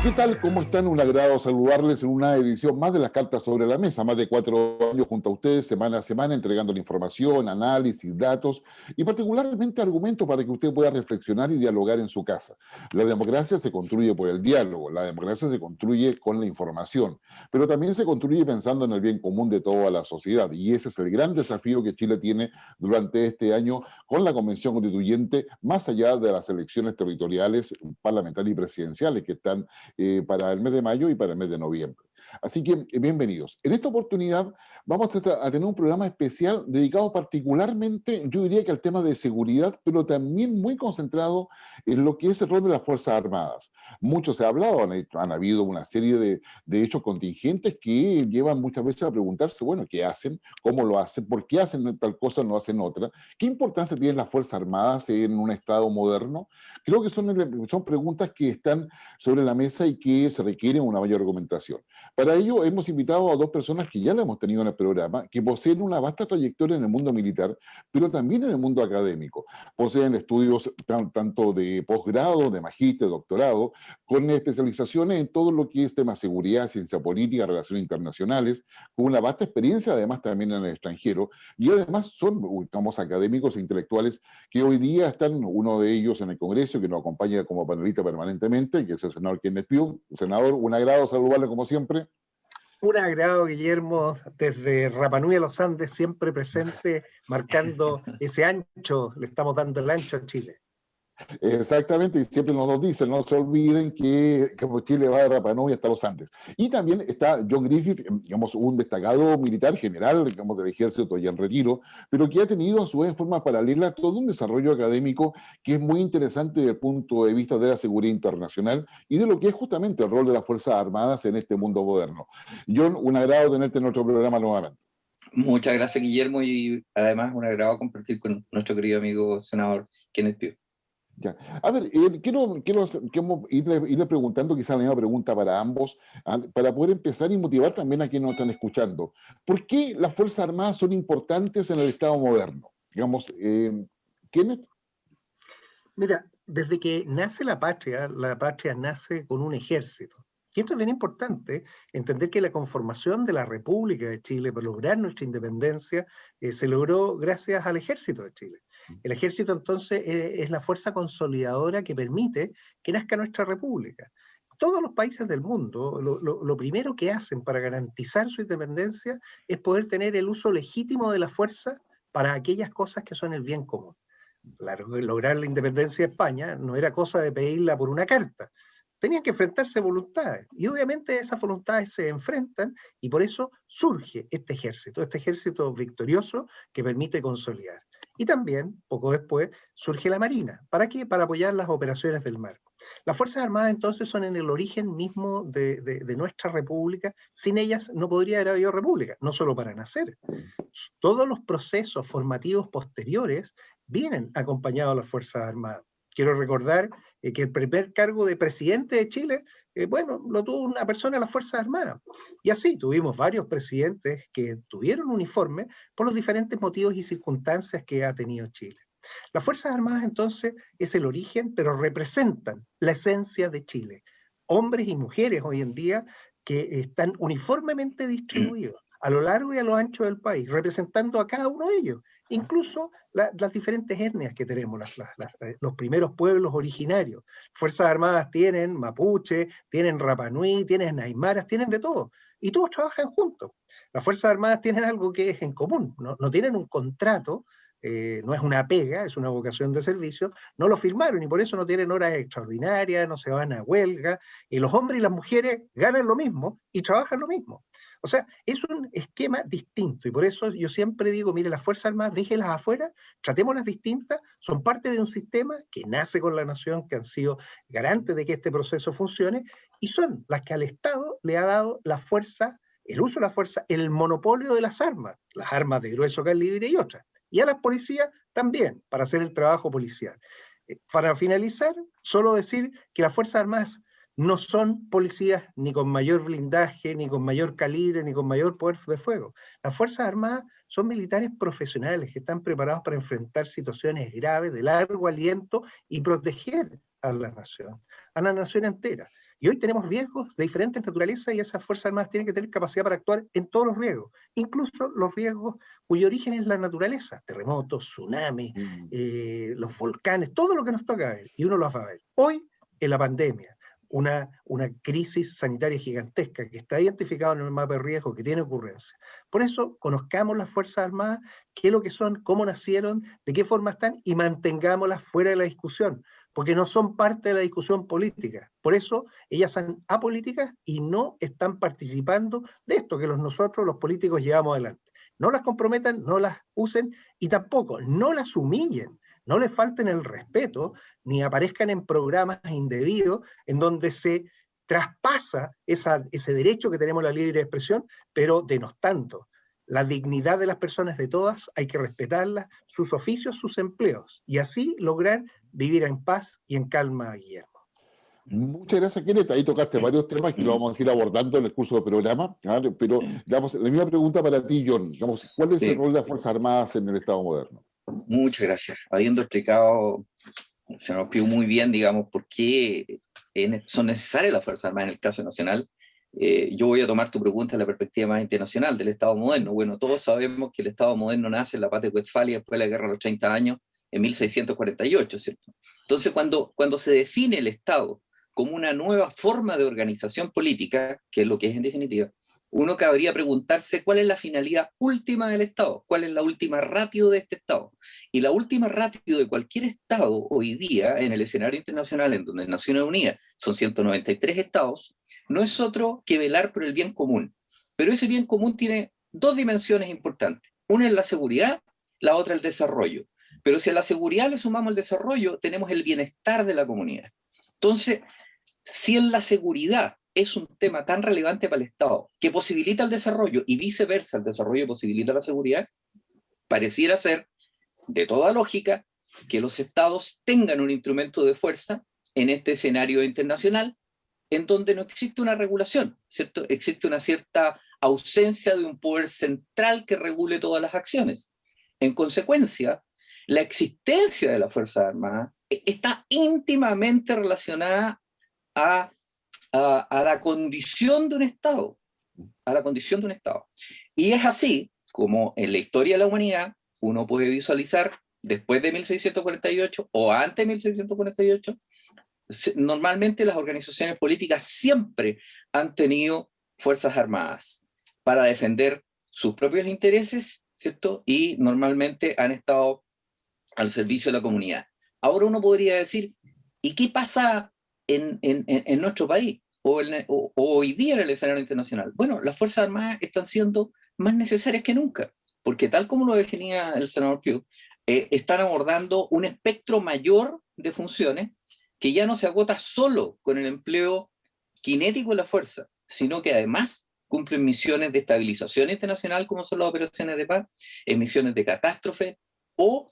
¿Qué tal? ¿Cómo están? Un agrado saludarles en una edición más de las Cartas sobre la Mesa. Más de 4 años junto a ustedes, semana a semana, entregando la información, análisis, datos y particularmente argumentos para que usted pueda reflexionar y dialogar en su casa. La democracia se construye por el diálogo, la democracia se construye con la información, pero también se construye pensando en el bien común de toda la sociedad. Y ese es el gran desafío que Chile tiene durante este año con la Convención Constituyente, más allá de las elecciones territoriales, parlamentarias y presidenciales que están para el mes de mayo y para el mes de noviembre. Así que bienvenidos. En esta oportunidad vamos a tener un programa especial dedicado particularmente, yo diría que al tema de seguridad, pero también muy concentrado en lo que es el rol de las Fuerzas Armadas. Mucho se ha hablado, han habido una serie de hechos contingentes que llevan muchas veces a preguntarse, bueno, ¿qué hacen? ¿Cómo lo hacen? ¿Por qué hacen tal cosa, no hacen otra? ¿Qué importancia tienen las Fuerzas Armadas en un Estado moderno? Creo que son preguntas que están sobre la mesa y que se requiere una mayor argumentación. Para ello hemos invitado a dos personas que ya la hemos tenido en el programa, que poseen una vasta trayectoria en el mundo militar, pero también en el mundo académico. Poseen estudios tanto de posgrado, de magíster, doctorado, con especializaciones en todo lo que es tema seguridad, ciencia política, relaciones internacionales, con una vasta experiencia además también en el extranjero, y además son, digamos, académicos e intelectuales que hoy día están, uno de ellos en el Congreso, que nos acompaña como panelista permanentemente, que es el senador Kenneth Pugh. Senador, un agrado saludarle como siempre. Un agrado, Guillermo, desde Rapa Nui a los Andes, siempre presente, marcando ese ancho, le estamos dando el ancho a Chile. Exactamente, y siempre nos dicen, no se olviden que Chile va de Rapa Nui hasta los Andes. Y también está John Griffith, digamos, un destacado militar general, digamos, del ejército y en retiro, pero que ha tenido a su vez en forma paralela todo un desarrollo académico que es muy interesante desde el punto de vista de la seguridad internacional y de lo que es justamente el rol de las Fuerzas Armadas en este mundo moderno. John, un agrado tenerte en nuestro programa nuevamente. Muchas gracias, Guillermo, y además un agrado compartir con nuestro querido amigo senador Kenneth Pugh. Ya. A ver, quiero irle preguntando quizás la misma pregunta para ambos, para poder empezar y motivar también a quienes nos están escuchando. ¿Por qué las Fuerzas Armadas son importantes en el Estado moderno? Digamos, Kenneth. Mira, desde que nace la patria nace con un ejército. Y esto es bien importante, entender que la conformación de la República de Chile para lograr nuestra independencia se logró gracias al ejército de Chile. El ejército entonces es la fuerza consolidadora que permite que nazca nuestra república. Todos los países del mundo, lo primero que hacen para garantizar su independencia es poder tener el uso legítimo de la fuerza para aquellas cosas que son el bien común. Lograr la independencia de España no era cosa de pedirla por una carta. Tenían que enfrentarse voluntades, y obviamente esas voluntades se enfrentan, y por eso surge este ejército victorioso que permite consolidar. Y también, poco después, surge la Marina. ¿Para qué? Para apoyar las operaciones del mar. Las Fuerzas Armadas entonces son en el origen mismo de nuestra república. Sin ellas no podría haber habido república, no solo para nacer. Todos los procesos formativos posteriores vienen acompañados de las Fuerzas Armadas. Quiero recordar que el primer cargo de presidente de Chile, lo tuvo una persona de las Fuerzas Armadas. Y así tuvimos varios presidentes que tuvieron uniforme por los diferentes motivos y circunstancias que ha tenido Chile. Las Fuerzas Armadas entonces es el origen, pero representan la esencia de Chile. Hombres y mujeres hoy en día que están uniformemente distribuidos a lo largo y a lo ancho del país, representando a cada uno de ellos, incluso las diferentes etnias que tenemos, los primeros pueblos originarios. Fuerzas Armadas tienen mapuche, tienen Rapa Nui, tienen aymaras, tienen de todo, y todos trabajan juntos. Las Fuerzas Armadas tienen algo que es en común, no tienen un contrato, no es una pega, es una vocación de servicio, no lo firmaron y por eso no tienen horas extraordinarias, no se van a huelga, y los hombres y las mujeres ganan lo mismo y trabajan lo mismo. O sea, es un esquema distinto y por eso yo siempre digo, mire, las Fuerzas Armadas, déjenlas afuera, tratémoslas distintas, son parte de un sistema que nace con la nación, que han sido garantes de que este proceso funcione y son las que al Estado le ha dado la fuerza, el uso de la fuerza, el monopolio de las armas de grueso calibre y otras. Y a las policías también, para hacer el trabajo policial. Para finalizar, solo decir que las Fuerzas Armadas no son policías ni con mayor blindaje, ni con mayor calibre, ni con mayor poder de fuego. Las Fuerzas Armadas son militares profesionales que están preparados para enfrentar situaciones graves, de largo aliento y proteger a la nación entera. Y hoy tenemos riesgos de diferentes naturalezas y esas Fuerzas Armadas tienen que tener capacidad para actuar en todos los riesgos, incluso los riesgos cuyo origen es la naturaleza, terremotos, tsunamis, los volcanes, todo lo que nos toca ver, y uno los va a ver. Hoy, en la pandemia, una crisis sanitaria gigantesca que está identificada en el mapa de riesgo, que tiene ocurrencia. Por eso, conozcamos las Fuerzas Armadas, qué es lo que son, cómo nacieron, de qué forma están, y mantengámoslas fuera de la discusión, porque no son parte de la discusión política. Por eso, ellas son apolíticas y no están participando de esto que nosotros, los políticos, llevamos adelante. No las comprometan, no las usen, y tampoco, no las humillen. No les falten el respeto, ni aparezcan en programas indebidos en donde se traspasa ese derecho que tenemos a la libre expresión, pero denostando. La dignidad de las personas, de todas, hay que respetarlas, sus oficios, sus empleos, y así lograr vivir en paz y en calma, Guillermo. Muchas gracias, Kenneth. Ahí tocaste varios temas que lo vamos a ir abordando en el curso del programa, ¿vale? Pero digamos, la misma pregunta para ti, John. Digamos, ¿cuál es el rol de las Fuerzas Armadas en el Estado moderno? Muchas gracias. Habiendo explicado, se nos pidió muy bien, digamos, por qué son necesarias las Fuerzas Armadas en el caso nacional. Yo voy a tomar tu pregunta en la perspectiva más internacional del Estado moderno. Bueno, todos sabemos que el Estado moderno nace en la paz de Westfalia después de la Guerra de los 30 años, en 1648, ¿cierto? Entonces, cuando se define el Estado como una nueva forma de organización política, que es lo que es en definitiva, uno cabría preguntarse cuál es la finalidad última del Estado, cuál es la última ratio de este Estado. Y la última ratio de cualquier Estado hoy día, en el escenario internacional, en donde Naciones Unidas son 193 Estados, no es otro que velar por el bien común. Pero ese bien común tiene dos dimensiones importantes. Una es la seguridad, la otra el desarrollo. Pero si a la seguridad le sumamos el desarrollo, tenemos el bienestar de la comunidad. Entonces, si en la seguridad es un tema tan relevante para el Estado que posibilita el desarrollo y viceversa, el desarrollo posibilita la seguridad, pareciera ser, de toda lógica, que los Estados tengan un instrumento de fuerza en este escenario internacional en donde no existe una regulación, ¿cierto? Existe una cierta ausencia de un poder central que regule todas las acciones. En consecuencia, la existencia de las Fuerzas Armadas está íntimamente relacionada a la condición de un Estado, a la condición de un Estado. Y es así como en la historia de la humanidad uno puede visualizar después de 1648 o antes de 1648, normalmente las organizaciones políticas siempre han tenido fuerzas armadas para defender sus propios intereses, ¿cierto? Y normalmente han estado al servicio de la comunidad. Ahora uno podría decir, ¿y qué pasa en nuestro país o hoy día en el escenario internacional? Bueno, las Fuerzas Armadas están siendo más necesarias que nunca, porque tal como lo definía el senador Pugh, están abordando un espectro mayor de funciones que ya no se agota solo con el empleo cinético de la fuerza, sino que además cumplen misiones de estabilización internacional como son las operaciones de paz, misiones de catástrofe o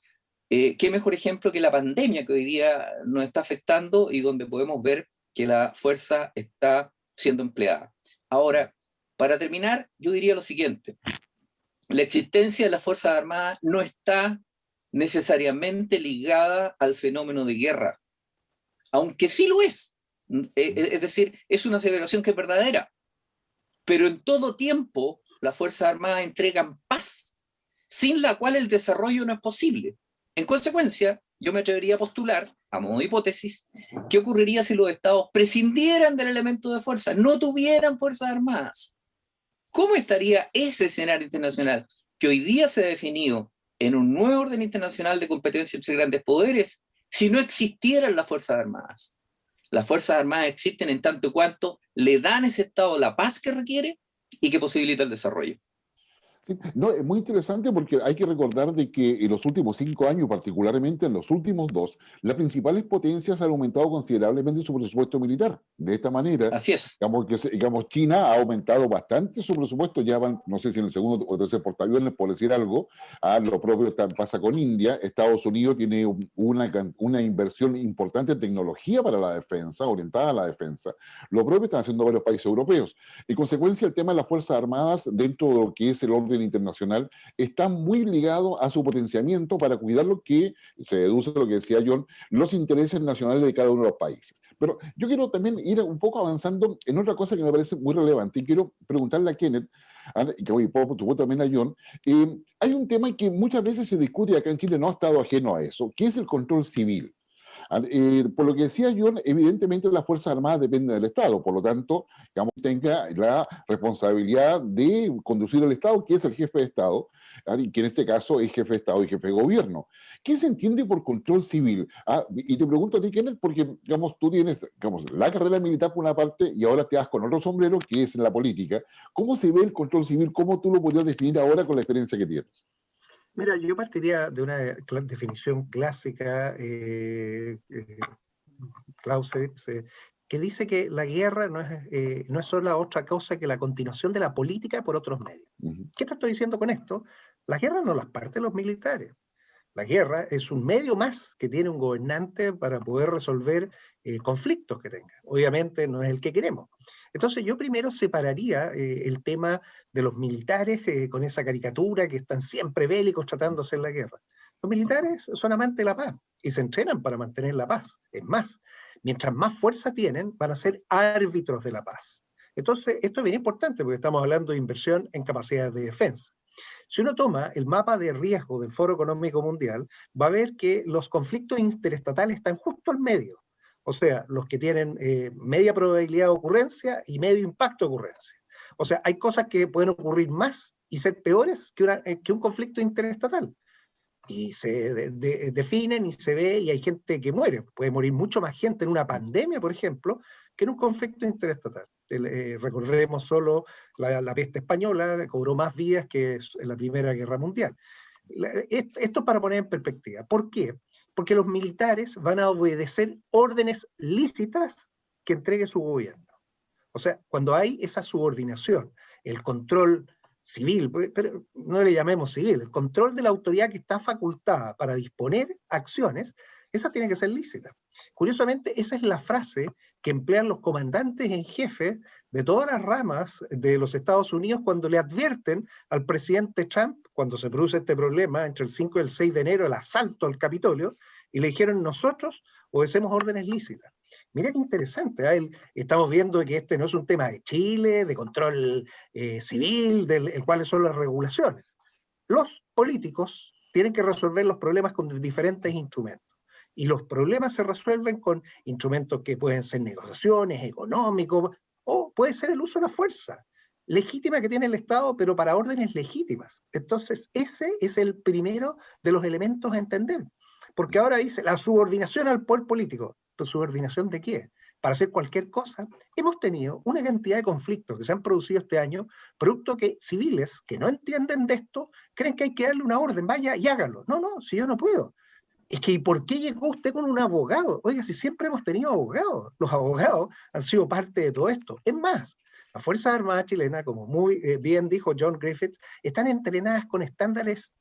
qué mejor ejemplo que la pandemia que hoy día nos está afectando y donde podemos ver que la fuerza está siendo empleada. Ahora, para terminar, yo diría lo siguiente. La existencia de las Fuerzas Armadas no está necesariamente ligada al fenómeno de guerra, aunque sí lo es. Es decir, es una aseveración que es verdadera. Pero en todo tiempo, las Fuerzas Armadas entregan paz, sin la cual el desarrollo no es posible. En consecuencia, yo me atrevería a postular, a modo de hipótesis, qué ocurriría si los estados prescindieran del elemento de fuerza, no tuvieran fuerzas armadas. ¿Cómo estaría ese escenario internacional que hoy día se ha definido en un nuevo orden internacional de competencia entre grandes poderes si no existieran las fuerzas armadas? Las fuerzas armadas existen en tanto cuanto le dan a ese estado la paz que requiere y que posibilita el desarrollo. Sí, no, es muy interesante porque hay que recordar de que en los últimos 5 años, particularmente en los últimos 2, las principales potencias han aumentado considerablemente su presupuesto militar. De esta manera, así es. Digamos, China ha aumentado bastante su presupuesto, ya van, no sé si en el segundo o tercer portaaviones, por decir algo, lo propio pasa con India. Estados Unidos tiene una inversión importante en tecnología para la defensa, orientada a la defensa. Lo propio están haciendo varios países europeos. En consecuencia, el tema de las Fuerzas Armadas dentro de lo que es el orden orden internacional, está muy ligado a su potenciamiento para cuidar lo que, se deduce de lo que decía John, los intereses nacionales de cada uno de los países. Pero yo quiero también ir un poco avanzando en otra cosa que me parece muy relevante y quiero preguntarle a Kenneth, que hoy por supuesto también a John, hay un tema que muchas veces se discute acá en Chile, no ha estado ajeno a eso, que es el control civil. Por lo que decía John, evidentemente las Fuerzas Armadas dependen del Estado, por lo tanto, digamos, tenga la responsabilidad de conducir el Estado, que es el jefe de Estado, y que en este caso es jefe de Estado y jefe de gobierno. ¿Qué se entiende por control civil? Y te pregunto a ti, Kenneth, porque, digamos, tú tienes, digamos, la carrera militar por una parte y ahora te vas con otro sombrero, que es en la política. ¿Cómo se ve el control civil? ¿Cómo tú lo podrías definir ahora con la experiencia que tienes? Mira, yo partiría de una definición clásica, Clausewitz, que dice que la guerra no es solo otra cosa que la continuación de la política por otros medios. ¿Qué te estoy diciendo con esto? La guerra no las parte los militares. La guerra es un medio más que tiene un gobernante para poder resolver conflictos que tenga. Obviamente no es el que queremos. Entonces yo primero separaría el tema de los militares con esa caricatura que están siempre bélicos tratando de hacer la guerra. Los militares son amantes de la paz y se entrenan para mantener la paz. Es más, mientras más fuerza tienen, van a ser árbitros de la paz. Entonces, esto es bien importante porque estamos hablando de inversión en capacidades de defensa. Si uno toma el mapa de riesgo del Foro Económico Mundial, va a ver que los conflictos interestatales están justo al medio. O sea, los que tienen media probabilidad de ocurrencia y medio impacto de ocurrencia. O sea, hay cosas que pueden ocurrir más y ser peores que un conflicto interestatal. Y se definen y se ve y hay gente que muere. Puede morir mucho más gente en una pandemia, por ejemplo, que en un conflicto interestatal. Recordemos solo la peste española, cobró más vidas que en la Primera Guerra Mundial. Esto para poner en perspectiva. ¿Por qué? Porque los militares van a obedecer órdenes lícitas que entregue su gobierno. O sea, cuando hay esa subordinación, el control civil, pero no le llamemos civil, el control de la autoridad que está facultada para disponer acciones, esa tiene que ser lícita. Curiosamente, esa es la frase que emplean los comandantes en jefe de todas las ramas de los Estados Unidos cuando le advierten al presidente Trump, cuando se produce este problema entre el 5 y el 6 de enero, el asalto al Capitolio, y le dijeron: nosotros obedecemos órdenes lícitas. Mira qué interesante, ¿eh? Estamos viendo que este no es un tema de Chile, de control civil, cuáles son las regulaciones. Los políticos tienen que resolver los problemas con diferentes instrumentos. Y los problemas se resuelven con instrumentos que pueden ser negociaciones, económicos, o puede ser el uso de la fuerza legítima que tiene el Estado, pero para órdenes legítimas. Entonces, ese es el primero de los elementos a entender. Porque ahora dice la subordinación al poder político. ¿Pero subordinación de qué? Para hacer cualquier cosa. Hemos tenido una cantidad de conflictos que se han producido este año, producto que civiles que no entienden de esto creen que hay que darle una orden, vaya y hágalo. No, si yo no puedo. Es que, ¿por qué llegó usted con un abogado? Oiga, si siempre hemos tenido abogados. Los abogados han sido parte de todo esto. Es más, las Fuerzas Armadas chilenas, como muy bien dijo John Griffiths, están entrenadas con estándares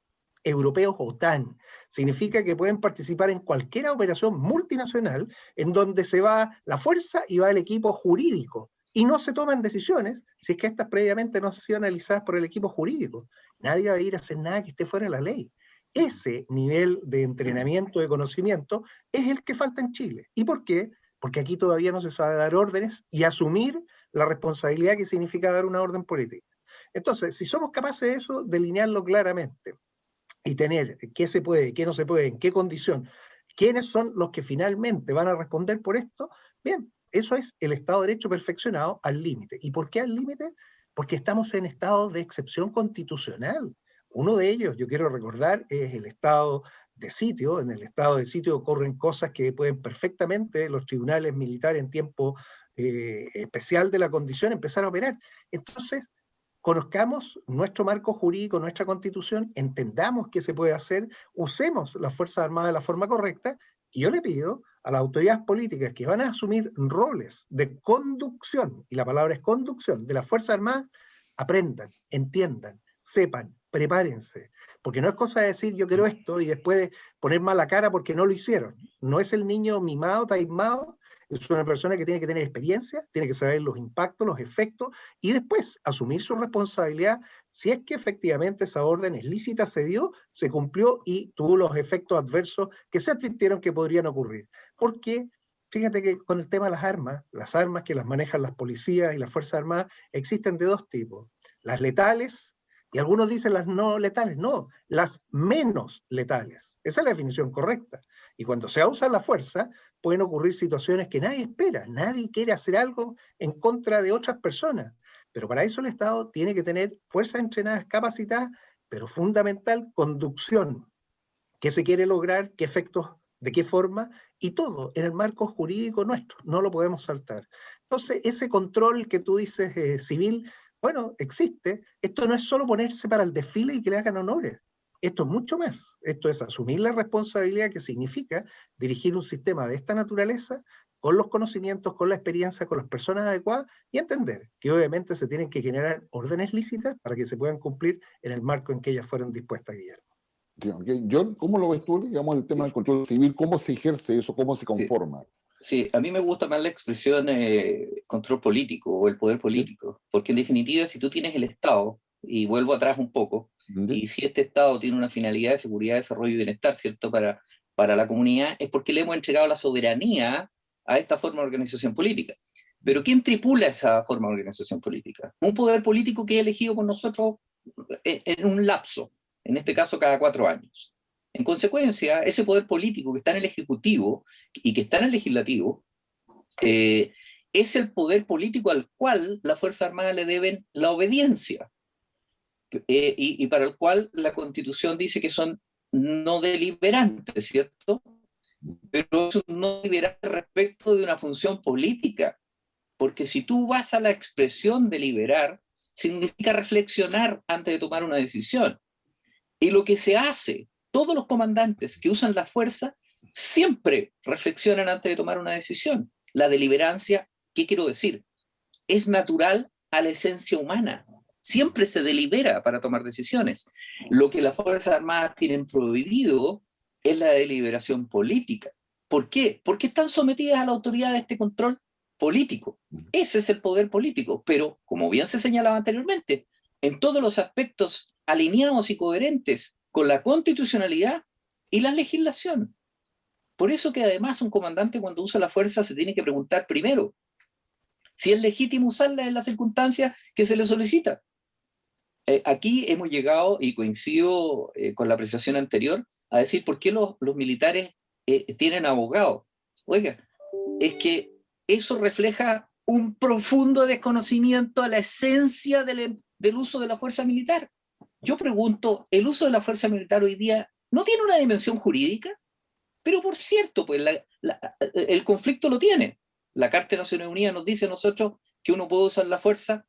europeos OTAN. Significa que pueden participar en cualquier operación multinacional en donde se va la fuerza y va el equipo jurídico. Y no se toman decisiones si es que estas previamente no han sido analizadas por el equipo jurídico. Nadie va a ir a hacer nada que esté fuera de la ley. Ese nivel de entrenamiento, de conocimiento, es el que falta en Chile. ¿Y por qué? Porque aquí todavía no se sabe dar órdenes y asumir la responsabilidad que significa dar una orden política. Entonces, si somos capaces de eso, delinearlo claramente y tener qué se puede, qué no se puede, en qué condición, quiénes son los que finalmente van a responder por esto, bien, eso es el Estado de Derecho perfeccionado al límite. ¿Y por qué al límite? Porque estamos en estado de excepción constitucional. Uno de ellos, yo quiero recordar, es el estado de sitio. En el estado de sitio ocurren cosas que pueden perfectamente los tribunales militares en tiempo especial de la condición empezar a operar. Entonces, conozcamos nuestro marco jurídico, nuestra constitución, entendamos qué se puede hacer, usemos las Fuerzas Armadas de la forma correcta, y yo le pido a las autoridades políticas que van a asumir roles de conducción, y la palabra es conducción, de las Fuerzas Armadas, aprendan, entiendan, sepan, prepárense, porque no es cosa de decir yo quiero esto y después de poner mala cara porque no lo hicieron. No es el niño mimado, taimado, Es una persona que tiene que tener experiencia, tiene que saber los impactos, los efectos, y después asumir su responsabilidad si es que efectivamente esa orden es lícita, se dio, se cumplió y tuvo los efectos adversos que se advirtieron que podrían ocurrir. Porque fíjate que con el tema de las armas que las manejan las policías y las Fuerzas Armadas, existen de dos tipos. Las letales, y algunos dicen las no letales, no, las menos letales. Esa es la definición correcta. Y cuando se usa la fuerza, pueden ocurrir situaciones que nadie espera. Nadie quiere hacer algo en contra de otras personas. Pero para eso el Estado tiene que tener fuerzas entrenadas, capacitadas, pero fundamental, conducción. ¿Qué se quiere lograr? ¿Qué efectos? ¿De qué forma? Y todo en el marco jurídico nuestro. No lo podemos saltar. Entonces, ese control que tú dices civil, bueno, existe. Esto no es solo ponerse para el desfile y que le hagan honores. Esto es mucho más. Esto es asumir la responsabilidad que significa dirigir un sistema de esta naturaleza con los conocimientos, con la experiencia, con las personas adecuadas y entender que obviamente se tienen que generar órdenes lícitas para que se puedan cumplir en el marco en que ellas fueron dispuestas, Guillermo. Sí, okay. John, ¿cómo lo ves tú, digamos, el tema del control civil? ¿Cómo se ejerce eso? ¿Cómo se conforma? Sí, a mí me gusta más la expresión control político o el poder político, porque en definitiva, si tú tienes el Estado, y vuelvo atrás un poco, y si este Estado tiene una finalidad de seguridad, desarrollo y bienestar, ¿cierto?, para la comunidad, es porque le hemos entregado la soberanía a esta forma de organización política. Pero ¿quién tripula esa forma de organización política? Un poder político que es elegido por nosotros en un lapso, en este caso cada 4 años. En consecuencia, ese poder político que está en el Ejecutivo y que está en el Legislativo es el poder político al cual las Fuerzas Armadas le deben la obediencia y para el cual la Constitución dice que son no deliberantes, ¿cierto? Pero es un no deliberante respecto de una función política, porque si tú vas a la expresión deliberar, significa reflexionar antes de tomar una decisión. Y lo que se hace, todos los comandantes que usan la fuerza siempre reflexionan antes de tomar una decisión. La deliberancia, ¿qué quiero decir? Es natural a la esencia humana. Siempre se delibera para tomar decisiones. Lo que las Fuerzas Armadas tienen prohibido es la deliberación política. ¿Por qué? Porque están sometidas a la autoridad de este control político. Ese es el poder político. Pero, como bien se señalaba anteriormente, en todos los aspectos alineados y coherentes con la constitucionalidad y la legislación. Por eso que además un comandante cuando usa la fuerza se tiene que preguntar primero si es legítimo usarla en las circunstancias que se le solicita. Aquí hemos llegado, y coincido con la apreciación anterior, a decir por qué los militares tienen abogados. Oiga, es que eso refleja un profundo desconocimiento a la esencia del uso de la fuerza militar. Yo pregunto, ¿el uso de la fuerza militar hoy día no tiene una dimensión jurídica? Pero por cierto, pues el conflicto lo tiene. La Carta de Naciones Unidas nos dice a nosotros que uno puede usar la fuerza,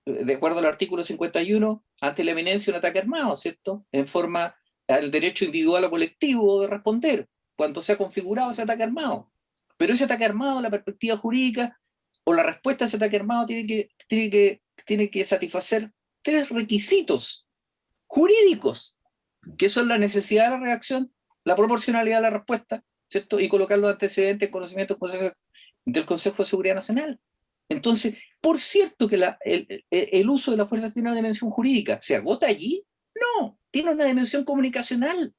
de acuerdo al artículo 51, ante la eminencia de un ataque armado, ¿cierto? En forma al derecho individual o colectivo de responder, cuando se ha configurado ese ataque armado. Pero ese ataque armado, la perspectiva jurídica, o la respuesta a ese ataque armado tiene que satisfacer 3 requisitos jurídicos, que son la necesidad de la reacción, la proporcionalidad de la respuesta, ¿cierto? Y colocar los antecedentes en conocimiento del Consejo de Seguridad Nacional. Entonces, por cierto que el uso de la fuerza tiene una dimensión jurídica. ¿Se agota allí? No, tiene una dimensión comunicacional.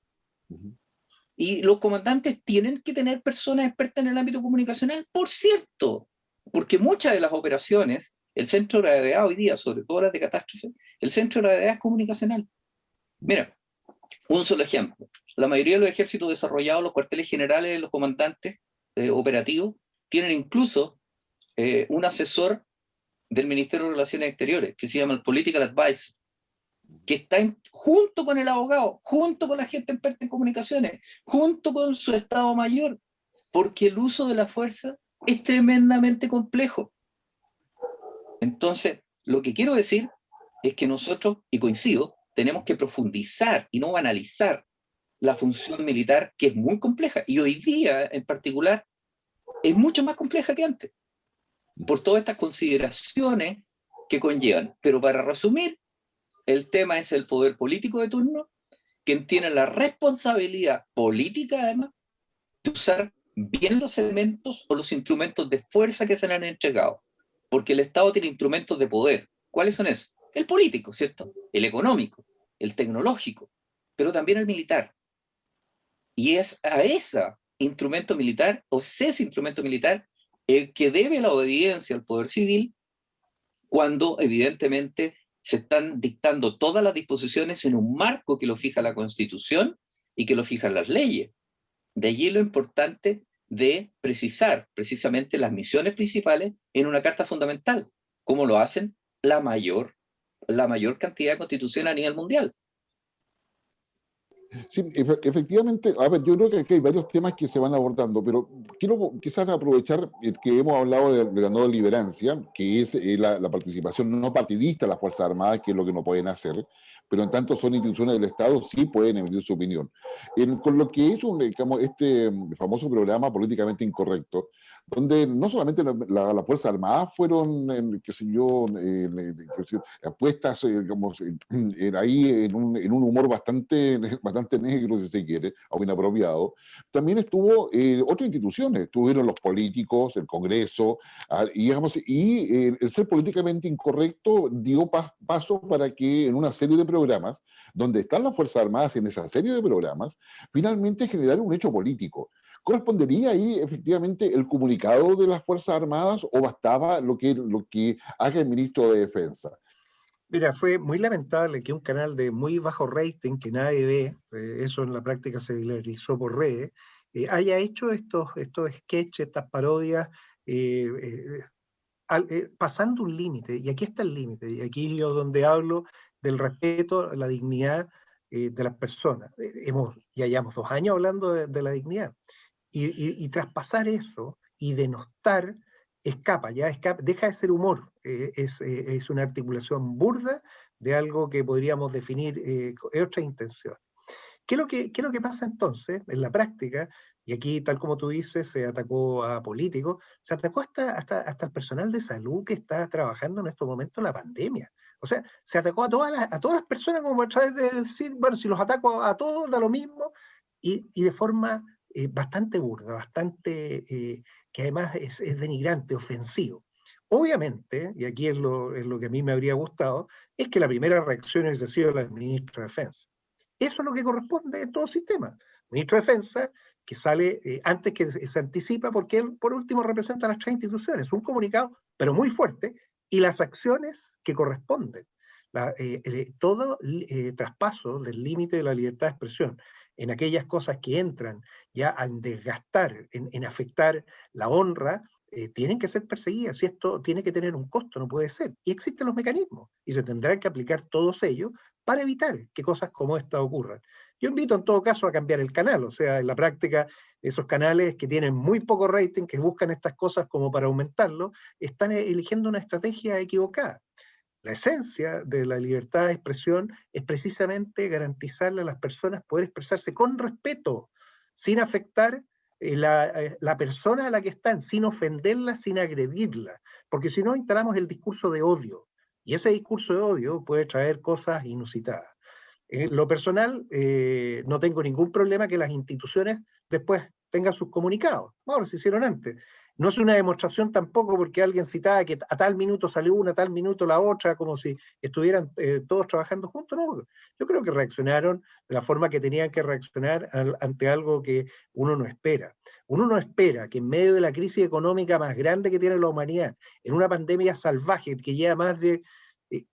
Y los comandantes tienen que tener personas expertas en el ámbito comunicacional, por cierto, porque muchas de las operaciones, el centro de gravedad hoy día, sobre todo las de catástrofe, el centro de gravedad es comunicacional. Mira, un solo ejemplo. La mayoría de los ejércitos desarrollados, los cuarteles generales de los comandantes operativos, tienen incluso un asesor del Ministerio de Relaciones Exteriores, que se llama el Political Advisor, que está junto con el abogado, junto con la gente experta en comunicaciones, junto con su Estado Mayor, porque el uso de la fuerza es tremendamente complejo. Entonces, lo que quiero decir es que nosotros, y coincido, tenemos que profundizar y no banalizar la función militar, que es muy compleja, y hoy día en particular es mucho más compleja que antes, por todas estas consideraciones que conllevan. Pero para resumir, el tema es el poder político de turno, quien tiene la responsabilidad política, además, de usar bien los elementos o los instrumentos de fuerza que se le han entregado, porque el Estado tiene instrumentos de poder. ¿Cuáles son esos? El político, ¿cierto? El económico, el tecnológico, pero también el militar. Y es a ese instrumento militar, o ese instrumento militar, el que debe la obediencia al poder civil cuando evidentemente se están dictando todas las disposiciones en un marco que lo fija la Constitución y que lo fijan las leyes. De allí lo importante de precisar precisamente las misiones principales en una carta fundamental, como lo hacen la mayor cantidad de constituciones a nivel mundial. Sí, efectivamente, a ver, yo creo que aquí hay varios temas que se van abordando, pero quiero quizás aprovechar que hemos hablado de la no deliberancia, que es la participación no partidista de las Fuerzas Armadas, que es lo que no pueden hacer, pero en tanto son instituciones del Estado, sí pueden emitir su opinión. Con lo que es digamos, este famoso programa políticamente incorrecto, donde no solamente las Fuerzas Armadas fueron, qué sé yo, puestas digamos, ahí en un humor bastante negro, si se quiere, o inapropiado, también estuvo otras instituciones, estuvieron los políticos, el Congreso, y, digamos, el ser políticamente incorrecto dio paso para que en una serie de programas, donde están las Fuerzas Armadas en esa serie de programas, finalmente generar un hecho político. ¿Correspondería ahí efectivamente el comunicado de las Fuerzas Armadas o bastaba lo que haga el ministro de Defensa? Mira, fue muy lamentable que un canal de muy bajo rating, que nadie ve, eso en la práctica se viralizó por redes, haya hecho estos sketches, estas parodias, eh, pasando un límite, y aquí está el límite, y aquí es donde hablo del respeto, la dignidad de las personas. Ya llevamos 2 años hablando de la dignidad, y traspasar eso y denostar deja de ser humor, es una articulación burda de algo que podríamos definir otra intención. ¿Qué es lo que pasa entonces en la práctica? Y aquí, tal como tú dices, se atacó a políticos, se atacó hasta el personal de salud que está trabajando en estos momentos en la pandemia. O sea, se atacó a todas las personas como a través de decir, bueno, si los ataco a todos, da lo mismo, y de forma bastante burda, que además es denigrante, ofensivo. Obviamente, y aquí es lo que a mí me habría gustado, es que la primera reacción hubiese sido la ministra de Defensa. Eso es lo que corresponde en todo sistema. Ministro de Defensa, que sale antes que se anticipa, porque él, por último, representa a las 3 instituciones. Un comunicado, pero muy fuerte, y las acciones que corresponden. Todo traspaso del límite de la libertad de expresión en aquellas cosas que entran ya a desgastar, en afectar la honra, tienen que ser perseguidas y esto tiene que tener un costo, no puede ser. Y existen los mecanismos y se tendrán que aplicar todos ellos para evitar que cosas como esta ocurran. Yo invito en todo caso a cambiar el canal, o sea, en la práctica, esos canales que tienen muy poco rating, que buscan estas cosas como para aumentarlo, están eligiendo una estrategia equivocada. La esencia de la libertad de expresión es precisamente garantizarle a las personas poder expresarse con respeto, sin afectar la persona a la que están, sin ofenderla, sin agredirla, porque si no instalamos el discurso de odio, y ese discurso de odio puede traer cosas inusitadas. En lo personal, no tengo ningún problema que las instituciones después tengan sus comunicados. Ahora, se hicieron antes. No es una demostración tampoco porque alguien citaba que a tal minuto salió una, a tal minuto la otra, como si estuvieran todos trabajando juntos. No, yo creo que reaccionaron de la forma que tenían que reaccionar ante algo que uno no espera. Uno no espera que en medio de la crisis económica más grande que tiene la humanidad, en una pandemia salvaje que lleva más de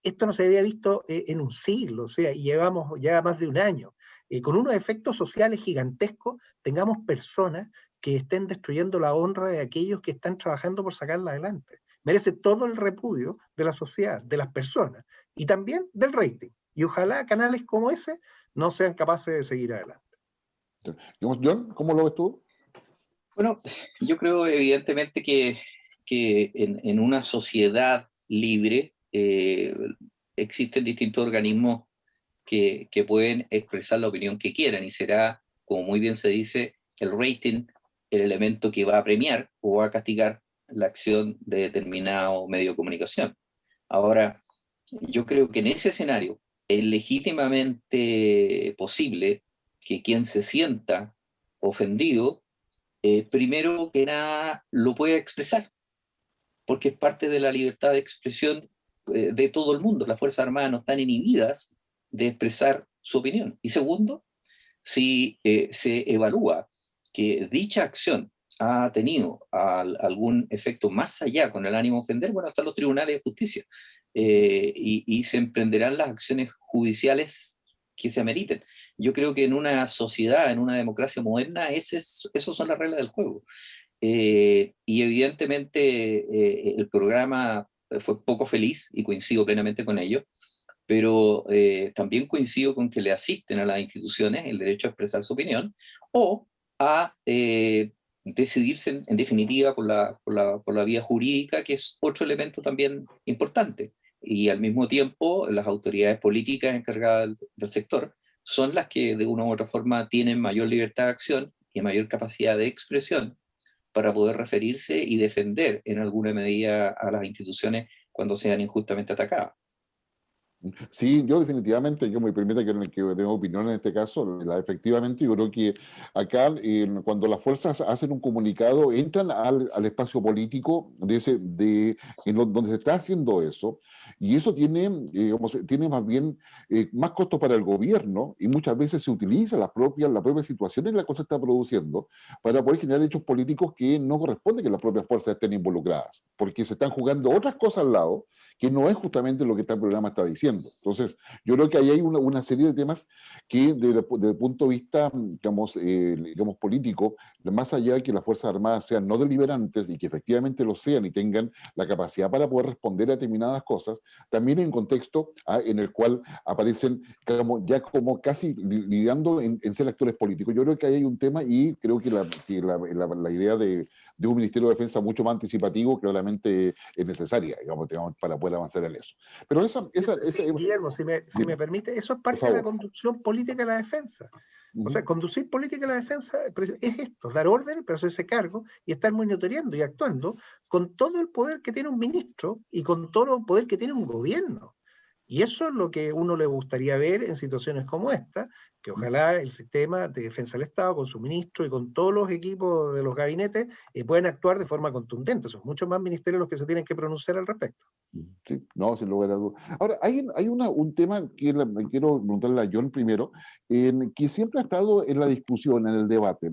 esto no se había visto en un siglo, o sea, y llevamos ya más de un año. Con unos efectos sociales gigantescos, tengamos personas que estén destruyendo la honra de aquellos que están trabajando por sacarla adelante. Merece todo el repudio de la sociedad, de las personas y también del rating. Y ojalá canales como ese no sean capaces de seguir adelante. John, ¿cómo lo ves tú? Bueno, yo creo evidentemente que en una sociedad libre existen distintos organismos que pueden expresar la opinión que quieran y será, como muy bien se dice, el rating el elemento que va a premiar o va a castigar la acción de determinado medio de comunicación. Ahora, yo creo que en ese escenario es legítimamente posible que quien se sienta ofendido primero que nada lo pueda expresar, porque es parte de la libertad de expresión de todo el mundo. Las Fuerzas Armadas no están inhibidas de expresar su opinión. Y segundo, si se evalúa que dicha acción ha tenido algún efecto más allá con el ánimo de ofender, bueno, están los tribunales de justicia y se emprenderán las acciones judiciales que se ameriten. Yo creo que en una sociedad, en una democracia moderna, esas son las reglas del juego. Y evidentemente el programa fue poco feliz y coincido plenamente con ello, pero también coincido con que le asisten a las instituciones el derecho a expresar su opinión o a decidirse en definitiva por la vía jurídica, que es otro elemento también importante. Y al mismo tiempo las autoridades políticas encargadas del sector son las que de una u otra forma tienen mayor libertad de acción y mayor capacidad de expresión para poder referirse y defender en alguna medida a las instituciones cuando sean injustamente atacadas. Sí, yo definitivamente, yo me permita que tenga opinión en este caso, efectivamente yo creo que acá cuando las fuerzas hacen un comunicado, entran al espacio político donde se está haciendo eso, y eso tiene más bien más costo para el gobierno, y muchas veces se utiliza la propia situación en la que se está produciendo para poder generar hechos políticos que no corresponde que las propias fuerzas estén involucradas, porque se están jugando otras cosas al lado, que no es justamente lo que el programa está diciendo. Entonces, yo creo que ahí hay una serie de temas que desde el punto de vista, digamos, político, más allá de que las Fuerzas Armadas sean no deliberantes y que efectivamente lo sean y tengan la capacidad para poder responder a determinadas cosas, también en un contexto en el cual aparecen ya como casi lidiando en ser actores políticos. Yo creo que ahí hay un tema y creo que la idea de un Ministerio de Defensa mucho más anticipativo claramente es necesaria, digamos, para poder avanzar en eso. Pero Guillermo, si me permite, eso es parte de la conducción política de la defensa. O sea, conducir política de la defensa es esto, dar órdenes, pero hacerse cargo y estar monitoreando y actuando con todo el poder que tiene un ministro y con todo el poder que tiene un gobierno. Y eso es lo que uno le gustaría ver en situaciones como esta, que ojalá el sistema de defensa del Estado, con su ministro y con todos los equipos de los gabinetes, puedan actuar de forma contundente. Son muchos más ministerios los que se tienen que pronunciar al respecto. Sí, no, sin lugar a dudas. Ahora, hay un tema que quiero preguntarle a John primero, que siempre ha estado en la discusión, en el debate,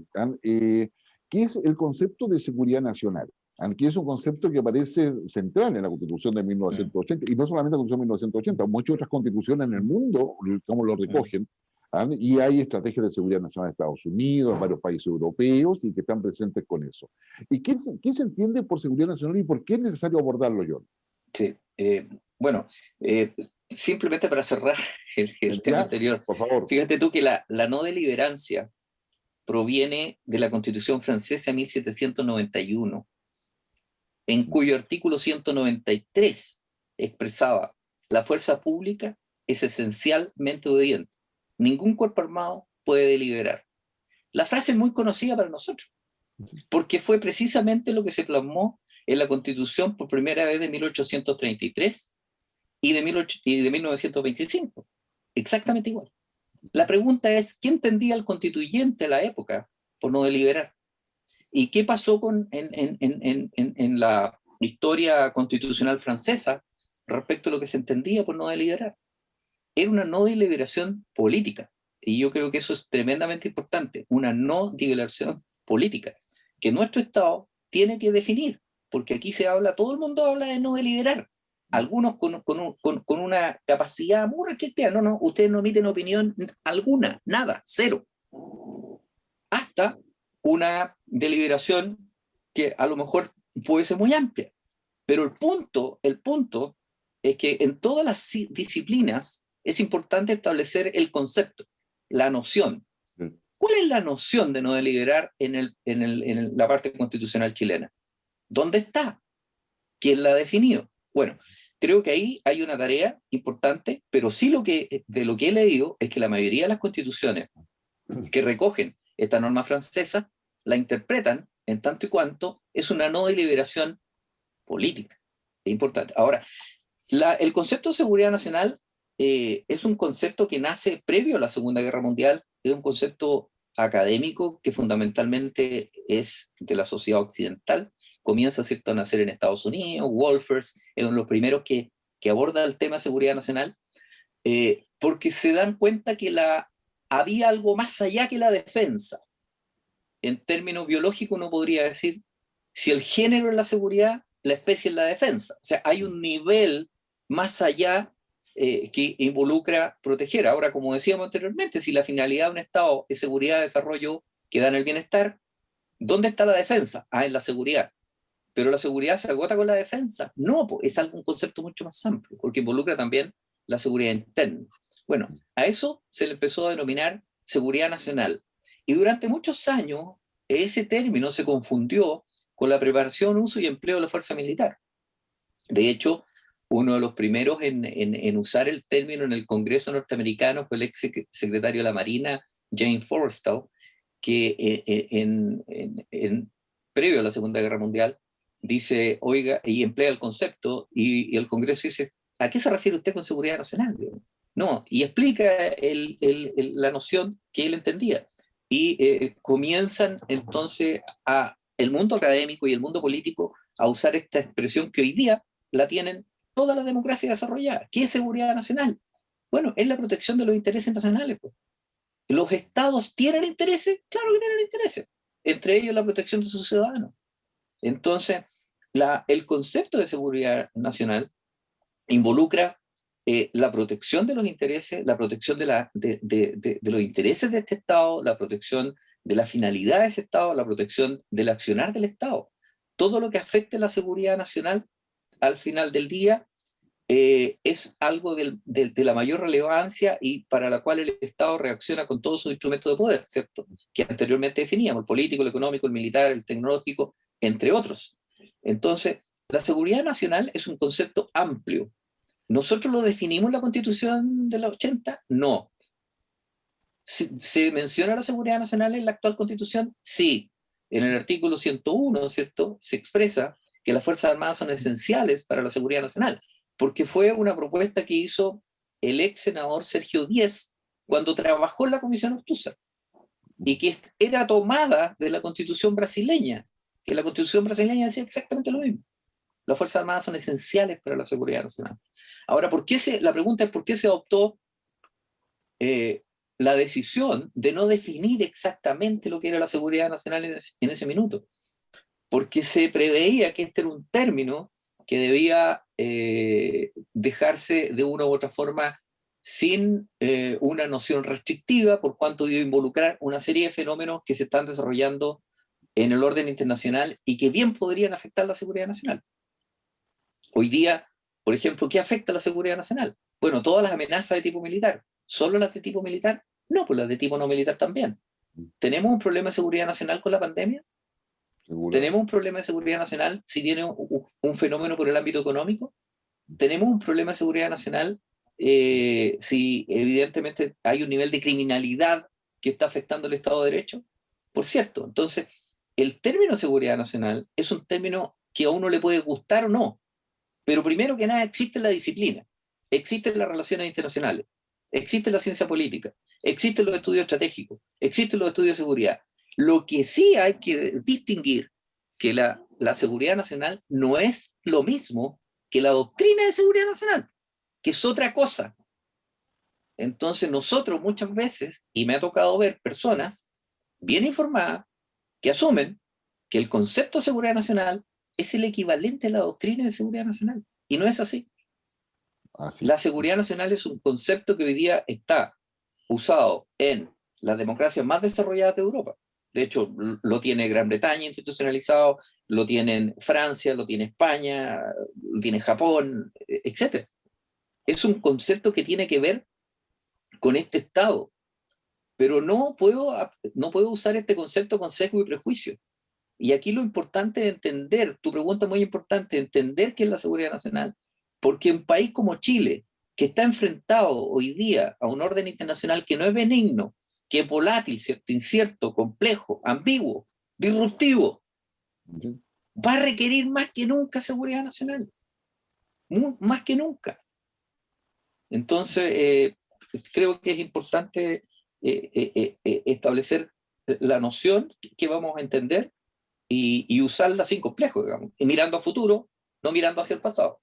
que es el concepto de seguridad nacional, que es un concepto que aparece central en la Constitución de 1980, y no solamente la Constitución de 1980, muchas otras constituciones en el mundo, como lo recogen, y hay estrategias de seguridad nacional de Estados Unidos, en varios países europeos, y que están presentes con eso. ¿Y qué se entiende por seguridad nacional y por qué es necesario abordarlo, John? Sí, bueno, simplemente para cerrar el tema anterior, por favor. Fíjate tú que la no deliberancia proviene de la Constitución francesa 1791, en cuyo artículo 193 expresaba: la fuerza pública es esencialmente obediente. Ningún cuerpo armado puede deliberar. La frase es muy conocida para nosotros, porque fue precisamente lo que se plasmó en la Constitución por primera vez de 1833 y de 1925. Exactamente igual. La pregunta es, ¿qué entendía el constituyente a la época por no deliberar? ¿Y qué pasó en la historia constitucional francesa respecto a lo que se entendía por no deliberar? Era una no deliberación política. Y yo creo que eso es tremendamente importante, una no deliberación política, que nuestro Estado tiene que definir, porque aquí todo el mundo habla de no deliberar, algunos con una capacidad muy restrictiva. No, ustedes no emiten opinión alguna, nada, cero, hasta una deliberación que a lo mejor puede ser muy amplia. Pero el punto es que en todas las disciplinas es importante establecer el concepto, la noción. ¿Cuál es la noción de no deliberar en la parte constitucional chilena? ¿Dónde está? ¿Quién la ha definido? Bueno, creo que ahí hay una tarea importante, pero sí de lo que he leído es que la mayoría de las constituciones que recogen esta norma francesa la interpretan en tanto y cuanto es una no deliberación política. Es importante. Ahora, el concepto de seguridad nacional es un concepto que nace previo a la Segunda Guerra Mundial, es un concepto académico que fundamentalmente es de la sociedad occidental, comienza, ¿cierto?, a nacer en Estados Unidos. Wolfers es uno de los primeros que aborda el tema de seguridad nacional, porque se dan cuenta que había algo más allá que la defensa. En términos biológicos uno podría decir, si el género es la seguridad, la especie es la defensa. O sea, hay un nivel más allá que involucra proteger. Ahora, como decíamos anteriormente, si la finalidad de un Estado es seguridad, desarrollo, que da en el bienestar, ¿dónde está la defensa? En la seguridad. ¿Pero la seguridad se agota con la defensa? No, es un concepto mucho más amplio, porque involucra también la seguridad interna. Bueno, a eso se le empezó a denominar seguridad nacional. Y durante muchos años ese término se confundió con la preparación, uso y empleo de la fuerza militar. De hecho, uno de los primeros en usar el término en el Congreso norteamericano fue el ex secretario de la Marina, James Forrestal, que previo a la Segunda Guerra Mundial, dice, oiga, y emplea el concepto, y el Congreso dice, ¿a qué se refiere usted con seguridad nacional? No, y explica la noción que él entendía. Y comienzan entonces el mundo académico y el mundo político a usar esta expresión que hoy día la tienen toda la democracia desarrollada. ¿Qué es seguridad nacional? Bueno, es la protección de los intereses nacionales. Pues. ¿Los estados tienen intereses? Claro que tienen intereses. Entre ellos la protección de sus ciudadanos. Entonces, el concepto de seguridad nacional involucra la protección de los intereses, la protección de los intereses de este Estado, la protección de la finalidad de ese Estado, la protección del accionar del Estado. Todo lo que afecte la seguridad nacional, al final del día, es algo de la mayor relevancia y para la cual el Estado reacciona con todos sus instrumentos de poder, ¿cierto? Que anteriormente definíamos, el político, el económico, el militar, el tecnológico, entre otros. Entonces, la seguridad nacional es un concepto amplio. ¿Nosotros lo definimos en la Constitución de los 80? No. ¿Se menciona la seguridad nacional en la actual Constitución? Sí. En el artículo 101, ¿cierto?, se expresa que las Fuerzas Armadas son esenciales para la seguridad nacional, porque fue una propuesta que hizo el ex senador Sergio Díez cuando trabajó en la Comisión Ortúzar, y que era tomada de la Constitución brasileña, que la Constitución brasileña decía exactamente lo mismo. Las Fuerzas Armadas son esenciales para la seguridad nacional. Ahora, la pregunta es ¿por qué se adoptó la decisión de no definir exactamente lo que era la seguridad nacional en ese minuto? Porque se preveía que este era un término que debía dejarse de una u otra forma sin una noción restrictiva, por cuanto iba a involucrar una serie de fenómenos que se están desarrollando en el orden internacional y que bien podrían afectar la seguridad nacional. Hoy día, por ejemplo, ¿qué afecta a la seguridad nacional? Bueno, todas las amenazas de tipo militar. ¿Solo las de tipo militar? No, pues las de tipo no militar también. ¿Tenemos un problema de seguridad nacional con la pandemia? Seguro. ¿Tenemos un problema de seguridad nacional si viene un fenómeno por el ámbito económico? ¿Tenemos un problema de seguridad nacional si evidentemente hay un nivel de criminalidad que está afectando el Estado de Derecho? Por cierto, entonces, el término seguridad nacional es un término que a uno le puede gustar o no, pero primero que nada existe la disciplina, existen las relaciones internacionales, existe la ciencia política, existen los estudios estratégicos, existen los estudios de seguridad. Lo que sí hay que distinguir que la seguridad nacional no es lo mismo que la doctrina de seguridad nacional, que es otra cosa. Entonces nosotros muchas veces, y me ha tocado ver personas bien informadas que asumen que el concepto de seguridad nacional es el equivalente a la doctrina de seguridad nacional. Y no es así. La seguridad nacional es un concepto que hoy día está usado en las democracias más desarrolladas de Europa. De hecho, lo tiene Gran Bretaña institucionalizado, lo tiene Francia, lo tiene España, lo tiene Japón, etc. Es un concepto que tiene que ver con este Estado. Pero no puedo usar este concepto con sesgo y prejuicio. Y aquí lo importante es entender, tu pregunta es muy importante, entender qué es la seguridad nacional, porque un país como Chile, que está enfrentado hoy día a un orden internacional que no es benigno, que es volátil, ¿cierto?, incierto, complejo, ambiguo, disruptivo, va a requerir más que nunca seguridad nacional. Más que nunca. Entonces, creo que es importante establecer la noción que vamos a entender y usarla sin complejo, digamos, y mirando a futuro, no mirando hacia el pasado.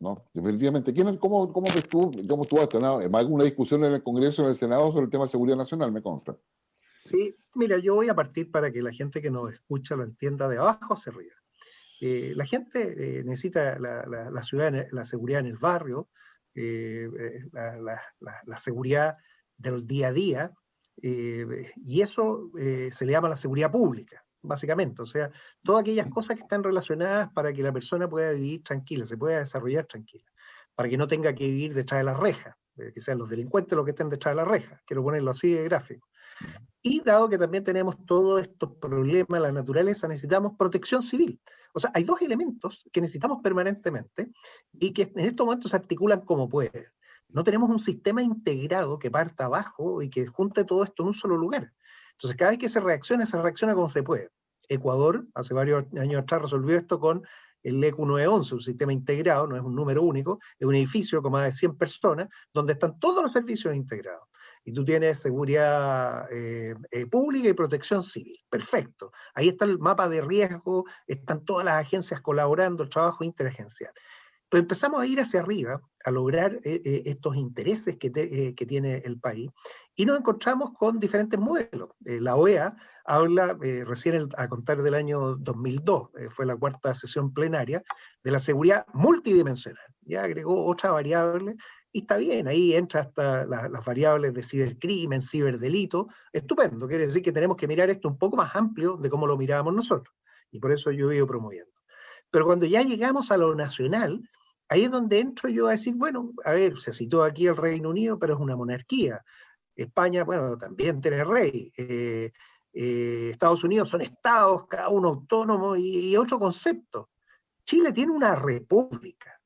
No, definitivamente. ¿Cómo ves tú, cómo tú has tenido alguna discusión en el Congreso, en el Senado, sobre el tema de seguridad nacional, me consta? Sí, mira, yo voy a partir para que la gente que nos escucha lo entienda de abajo hacia arriba. La gente necesita la seguridad en el barrio, la seguridad del día a día, y eso se le llama la seguridad pública, básicamente. O sea, todas aquellas cosas que están relacionadas para que la persona pueda vivir tranquila, se pueda desarrollar tranquila, para que no tenga que vivir detrás de las rejas, que sean los delincuentes los que estén detrás de las rejas, quiero ponerlo así de gráfico. Y dado que también tenemos todos estos problemas, la naturaleza, necesitamos protección civil. O sea, hay dos elementos que necesitamos permanentemente y que en estos momentos se articulan como pueden. No tenemos un sistema integrado que parta abajo y que junte todo esto en un solo lugar. Entonces, cada vez que se reacciona como se puede. Ecuador, hace varios años atrás, resolvió esto con el ECU 911, un sistema integrado, no es un número único, es un edificio con más de 100 personas, donde están todos los servicios integrados. Y tú tienes seguridad pública y protección civil. Perfecto. Ahí está el mapa de riesgo, están todas las agencias colaborando, el trabajo interagencial. Pero empezamos a ir hacia arriba, a lograr estos intereses que tiene el país, y nos encontramos con diferentes modelos. La OEA habla, recién a contar del año 2002, fue la cuarta sesión plenaria, de la seguridad multidimensional. Ya agregó otra variable, y está bien, ahí entra hasta las variables de cibercrimen, ciberdelito, estupendo, quiere decir que tenemos que mirar esto un poco más amplio de cómo lo mirábamos nosotros, y por eso yo he ido promoviendo. Pero cuando ya llegamos a lo nacional, ahí es donde entro yo a decir, bueno, a ver, se citó aquí el Reino Unido, pero es una monarquía. España, bueno, también tiene rey. Estados Unidos son estados, cada uno autónomo y otro concepto. Chile tiene una república.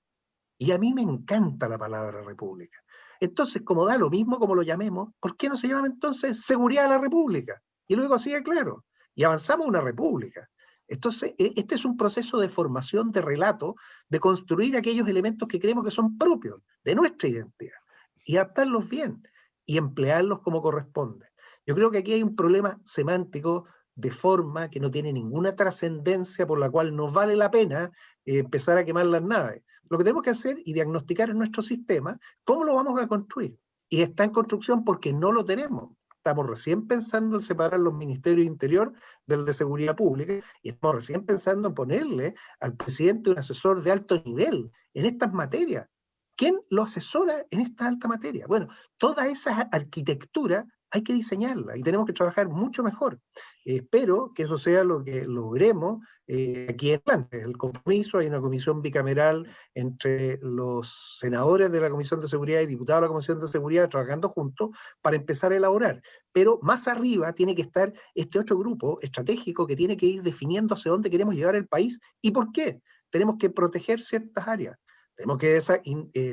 Y a mí me encanta la palabra república. Entonces, como da lo mismo como lo llamemos, ¿por qué no se llama entonces seguridad de la república? Y luego sigue claro. Y avanzamos a una república. Entonces, este es un proceso de formación de relato, de construir aquellos elementos que creemos que son propios de nuestra identidad y adaptarlos bien y emplearlos como corresponde. Yo creo que aquí hay un problema semántico de forma que no tiene ninguna trascendencia por la cual nos vale la pena empezar a quemar las naves. Lo que tenemos que hacer y diagnosticar en nuestro sistema cómo lo vamos a construir. Y está en construcción porque no lo tenemos. Estamos recién pensando en separar los ministerios de Interior del de Seguridad Pública y estamos recién pensando en ponerle al presidente un asesor de alto nivel en estas materias. ¿Quién lo asesora en esta alta materia? Bueno, toda esa arquitectura hay que diseñarla y tenemos que trabajar mucho mejor. Espero que eso sea lo que logremos aquí en adelante. El compromiso, hay una comisión bicameral entre los senadores de la Comisión de Seguridad y diputados de la Comisión de Seguridad trabajando juntos para empezar a elaborar. Pero más arriba tiene que estar este otro grupo estratégico que tiene que ir definiendo hacia dónde queremos llevar el país y por qué. Tenemos que proteger ciertas áreas. Tenemos que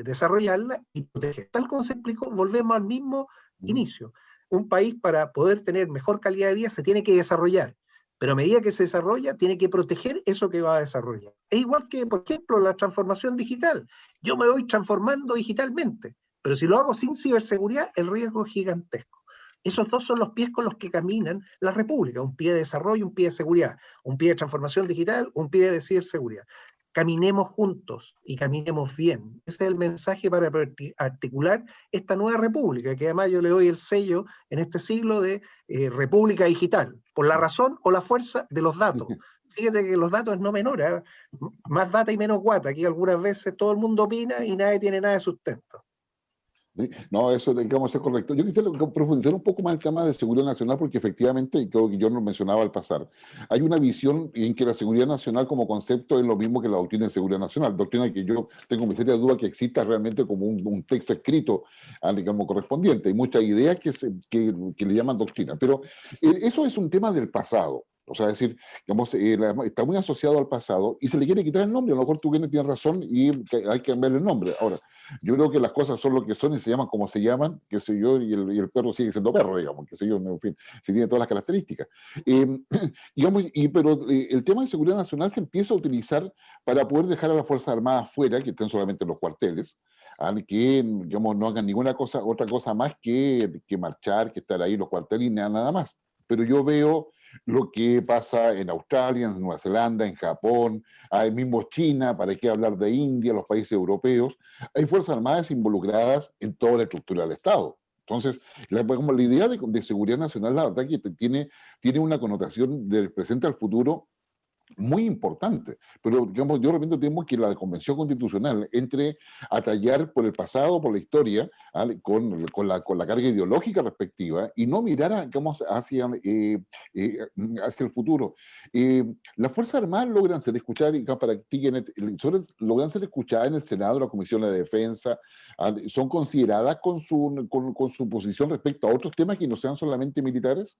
desarrollarla y proteger. Tal como se explicó, volvemos al mismo inicio. Un país para poder tener mejor calidad de vida se tiene que desarrollar, pero a medida que se desarrolla tiene que proteger eso que va a desarrollar. Es igual que, por ejemplo, la transformación digital. Yo me voy transformando digitalmente, pero si lo hago sin ciberseguridad, el riesgo es gigantesco. Esos dos son los pies con los que caminan la República, un pie de desarrollo, un pie de seguridad, un pie de transformación digital, un pie de ciberseguridad. Caminemos juntos y caminemos bien. Ese es el mensaje para articular esta nueva república, que además yo le doy el sello en este siglo de república digital, por la razón o la fuerza de los datos. Fíjate que los datos es no menor, ¿eh? Más data y menos guata. Aquí algunas veces todo el mundo opina y nadie tiene nada de sustento. ¿Sí? No, eso tengamos que ser correcto. Yo quisiera profundizar un poco más el tema de seguridad nacional, porque efectivamente, y creo que yo lo mencionaba al pasar, hay una visión en que la seguridad nacional como concepto es lo mismo que la doctrina de seguridad nacional, doctrina que yo tengo mi seria duda que exista realmente como un texto escrito, digamos, correspondiente. Hay muchas ideas que le llaman doctrina, pero eso es un tema del pasado. O sea, es decir, digamos, está muy asociado al pasado y se le quiere quitar el nombre. A lo mejor tú tienes razón y hay que cambiarle el nombre. Ahora, yo creo que las cosas son lo que son y se llaman como se llaman, qué sé yo, y el perro sigue siendo perro, digamos, qué sé yo, en fin, se tiene todas las características. Digamos, pero el tema de seguridad nacional se empieza a utilizar para poder dejar a las Fuerzas Armadas fuera, que estén solamente en los cuarteles, que digamos, no hagan ninguna cosa, otra cosa más que marchar, que estar ahí en los cuarteles y nada más. pero yo veo lo que pasa en Australia, en Nueva Zelanda, en Japón, el mismo China, para qué hablar de India, los países europeos. Hay Fuerzas Armadas involucradas en toda la estructura del Estado. Entonces, como la idea de seguridad nacional, la verdad que tiene una connotación del presente al futuro muy importante, pero digamos, yo de repente temo que la Convención Constitucional entre a tallar por el pasado, por la historia, con la carga ideológica respectiva y no mirar digamos, hacia el futuro. Las Fuerzas Armadas logran ser escuchadas y logran ser escuchadas en el Senado, la Comisión de Defensa, son consideradas con su posición respecto a otros temas que no sean solamente militares.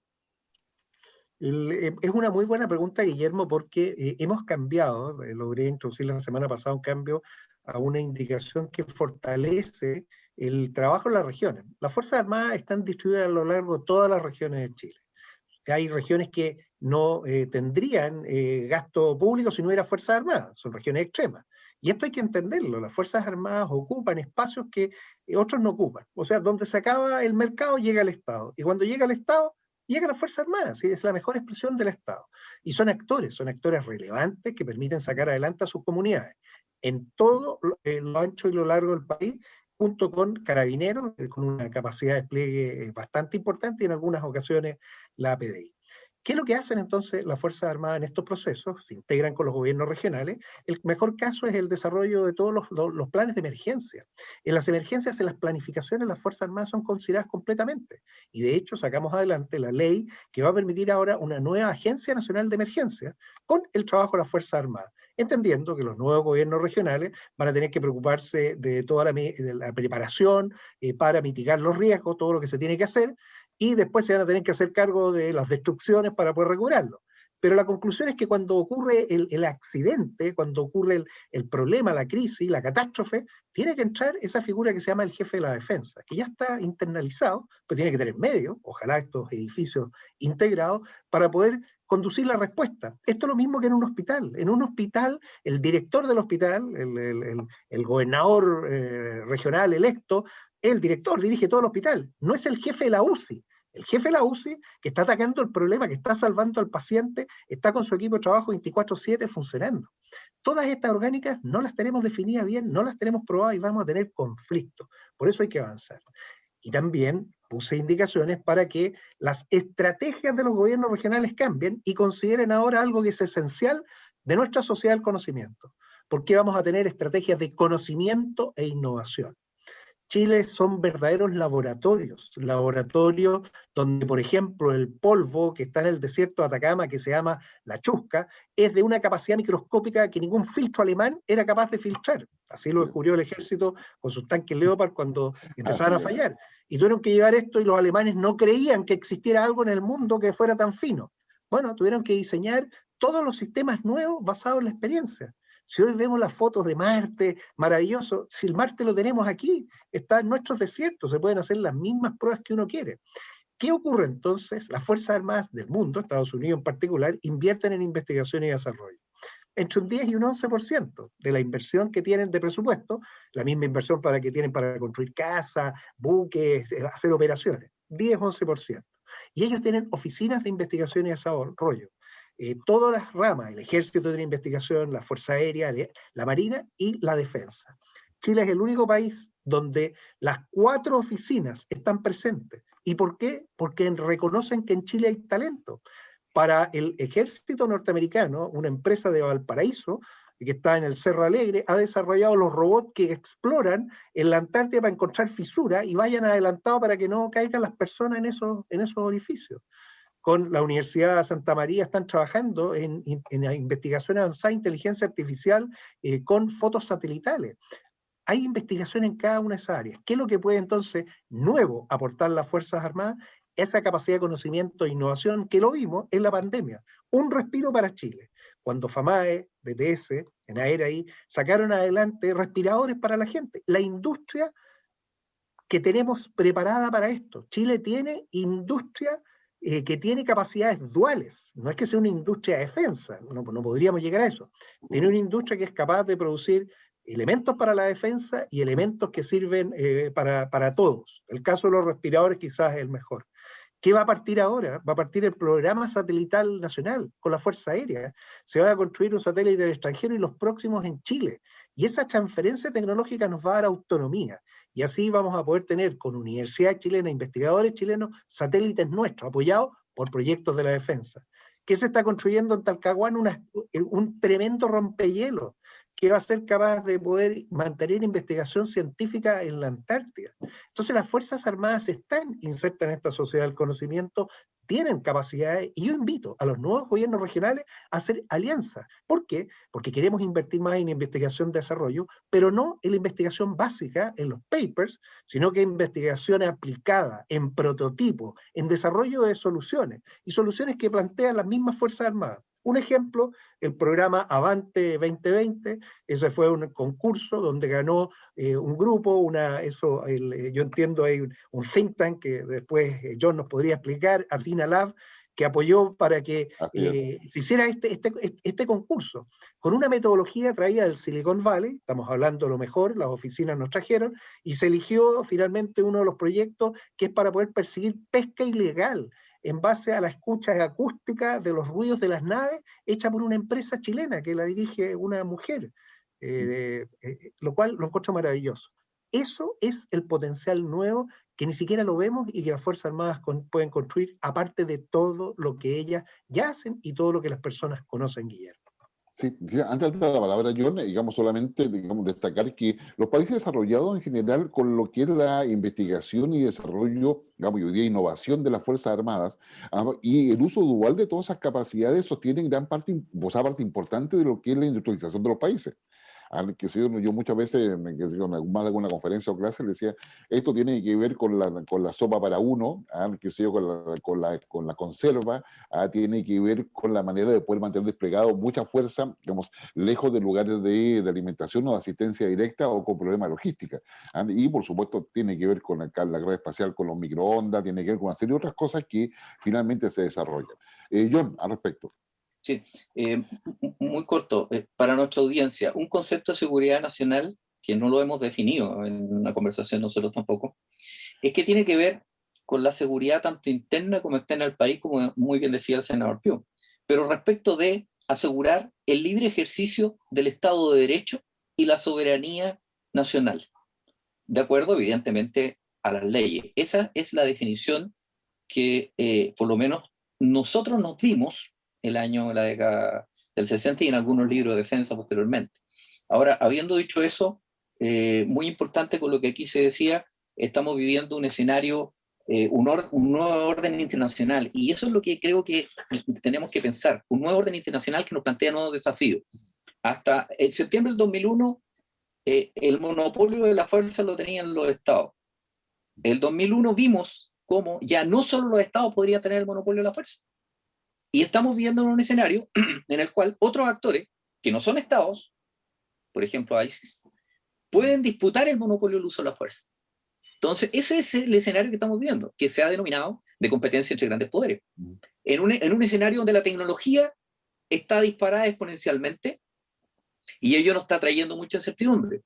Es una muy buena pregunta, Guillermo, porque hemos cambiado, logré introducir la semana pasada un cambio a una indicación que fortalece el trabajo en las regiones. Las Fuerzas Armadas están distribuidas a lo largo de todas las regiones de Chile. Hay regiones que no tendrían gasto público si no hubiera Fuerzas Armadas, son regiones extremas. Y esto hay que entenderlo, las Fuerzas Armadas ocupan espacios que otros no ocupan. O sea, donde se acaba el mercado llega el Estado. Y cuando llega el Estado, llega la Fuerza Armada, ¿sí? Es la mejor expresión del Estado. Y son actores relevantes que permiten sacar adelante a sus comunidades en todo lo ancho y lo largo del país, junto con carabineros, con una capacidad de despliegue bastante importante y en algunas ocasiones la APDI. ¿Qué es lo que hacen entonces las Fuerzas Armadas en estos procesos? Se integran con los gobiernos regionales. El mejor caso es el desarrollo de todos los planes de emergencia. En las emergencias, en las planificaciones, las Fuerzas Armadas son consideradas completamente. Y de hecho sacamos adelante la ley que va a permitir ahora una nueva Agencia Nacional de Emergencias con el trabajo de las Fuerzas Armadas, entendiendo que los nuevos gobiernos regionales van a tener que preocuparse de toda la preparación para mitigar los riesgos, todo lo que se tiene que hacer, y después se van a tener que hacer cargo de las destrucciones para poder regularlo. Pero la conclusión es que cuando ocurre el accidente, cuando ocurre el problema, la crisis, la catástrofe, tiene que entrar esa figura que se llama el jefe de la defensa, que ya está internalizado, pero tiene que tener medios, ojalá estos edificios integrados, para poder conducir la respuesta. Esto es lo mismo que en un hospital. En un hospital, el director del hospital, el gobernador regional electo, el director dirige todo el hospital, no es el jefe de la UCI. El jefe de la UCI, que está atacando el problema, que está salvando al paciente, está con su equipo de trabajo 24/7 funcionando. Todas estas orgánicas no las tenemos definidas bien, no las tenemos probadas y vamos a tener conflictos. Por eso hay que avanzar. Y también puse indicaciones para que las estrategias de los gobiernos regionales cambien y consideren ahora algo que es esencial de nuestra sociedad del conocimiento. Porque vamos a tener estrategias de conocimiento e innovación. Chile son verdaderos laboratorios donde, por ejemplo, el polvo que está en el desierto de Atacama, que se llama la chusca, es de una capacidad microscópica que ningún filtro alemán era capaz de filtrar. Así lo descubrió el ejército con sus tanques Leopard cuando empezaron a fallar. Y tuvieron que llevar esto y los alemanes no creían que existiera algo en el mundo que fuera tan fino. Bueno, tuvieron que diseñar todos los sistemas nuevos basados en la experiencia. Si hoy vemos las fotos de Marte, maravilloso, si el Marte lo tenemos aquí, está en nuestros desiertos, se pueden hacer las mismas pruebas que uno quiere. ¿Qué ocurre entonces? Las Fuerzas Armadas del mundo, Estados Unidos en particular, invierten en investigación y desarrollo. Entre un 10 y un 11% de la inversión que tienen de presupuesto, la misma inversión que tienen para construir casas, buques, hacer operaciones, 10-11%. Y ellos tienen oficinas de investigación y desarrollo. Todas las ramas, el ejército tiene investigación, la Fuerza Aérea, la Marina y la Defensa. Chile es el único país donde las 4 oficinas están presentes. ¿Y por qué? Porque reconocen que en Chile hay talento. Para el ejército norteamericano, una empresa de Valparaíso, que está en el Cerro Alegre, ha desarrollado los robots que exploran en la Antártida para encontrar fisuras y vayan adelantados para que no caigan las personas en esos orificios. Con la Universidad de Santa María están trabajando en investigación avanzada de inteligencia artificial con fotos satelitales. Hay investigación en cada una de esas áreas. ¿Qué es lo que puede entonces nuevo aportar las Fuerzas Armadas? Esa capacidad de conocimiento e innovación que lo vimos en la pandemia. Un respiro para Chile. Cuando FAMAE, DTS, ENAERA sacaron adelante respiradores para la gente. La industria que tenemos preparada para esto. Chile tiene industria que tiene capacidades duales, no es que sea una industria de defensa, no podríamos llegar a eso. Tiene una industria que es capaz de producir elementos para la defensa y elementos que sirven para todos. El caso de los respiradores quizás es el mejor. ¿Qué va a partir ahora? Va a partir el programa satelital nacional con la Fuerza Aérea. Se va a construir un satélite del extranjero y los próximos en Chile. Y esa transferencia tecnológica nos va a dar autonomía. Y así vamos a poder tener con universidades chilenas, investigadores chilenos, satélites nuestros, apoyados por proyectos de la defensa. ¿Qué se está construyendo en Talcahuano? Un tremendo rompehielos que va a ser capaz de poder mantener investigación científica en la Antártida. Entonces las Fuerzas Armadas están insertas en esta sociedad del conocimiento, tienen capacidades, y yo invito a los nuevos gobiernos regionales a hacer alianzas. ¿Por qué? Porque queremos invertir más en investigación y desarrollo, pero no en la investigación básica, en los papers, sino que en investigación aplicada, en prototipos, en desarrollo de soluciones, y soluciones que plantean las mismas Fuerzas Armadas. Un ejemplo, el programa Avante 2020, ese fue un concurso donde ganó un grupo, yo entiendo hay un think tank que después John nos podría explicar, Athena Lab, que apoyó para que se hiciera este concurso, con una metodología traída del Silicon Valley, estamos hablando lo mejor, las oficinas nos trajeron, y se eligió finalmente uno de los proyectos que es para poder perseguir pesca ilegal, en base a la escucha acústica de los ruidos de las naves, hecha por una empresa chilena que la dirige una mujer, lo cual lo encuentro maravilloso. Eso es el potencial nuevo que ni siquiera lo vemos y que las Fuerzas Armadas pueden construir, aparte de todo lo que ellas ya hacen y todo lo que las personas conocen, Guillermo. Sí, antes de la palabra, John, digamos solamente destacar que los países desarrollados en general, con lo que es la investigación y desarrollo, digamos, y hoy día innovación de las Fuerzas Armadas, y el uso dual de todas esas capacidades sostienen gran parte, parte importante de lo que es la industrialización de los países. Que yo muchas veces, en más de alguna conferencia o clase, le decía, esto tiene que ver con la sopa para uno, con la conserva, tiene que ver con la manera de poder mantener desplegado mucha fuerza, digamos, lejos de lugares de alimentación o de asistencia directa o con problemas logísticos. Y por supuesto tiene que ver con la carga espacial, con los microondas, tiene que ver con una serie de otras cosas que finalmente se desarrollan. John, al respecto. Sí, muy corto. Para nuestra audiencia, un concepto de seguridad nacional, que no lo hemos definido en una conversación nosotros tampoco, es que tiene que ver con la seguridad tanto interna como externa del país, como muy bien decía el senador Piu, pero respecto de asegurar el libre ejercicio del Estado de Derecho y la soberanía nacional, de acuerdo evidentemente a las leyes. Esa es la definición que por lo menos nosotros nos dimos la década del 60 y en algunos libros de defensa posteriormente. Ahora, habiendo dicho eso, muy importante con lo que aquí se decía, estamos viviendo un escenario, un nuevo orden internacional, y eso es lo que creo que tenemos que pensar, un nuevo orden internacional que nos plantea nuevos desafíos. Hasta en septiembre del 2001, el monopolio de la fuerza lo tenían los estados. El 2001 vimos cómo ya no solo los estados podrían tener el monopolio de la fuerza. Y estamos viendo un escenario en el cual otros actores, que no son estados, por ejemplo ISIS, pueden disputar el monopolio del uso de la fuerza. Entonces, ese es el escenario que estamos viendo, que se ha denominado de competencia entre grandes poderes. En un escenario donde la tecnología está disparada exponencialmente y ello nos está trayendo mucha incertidumbre.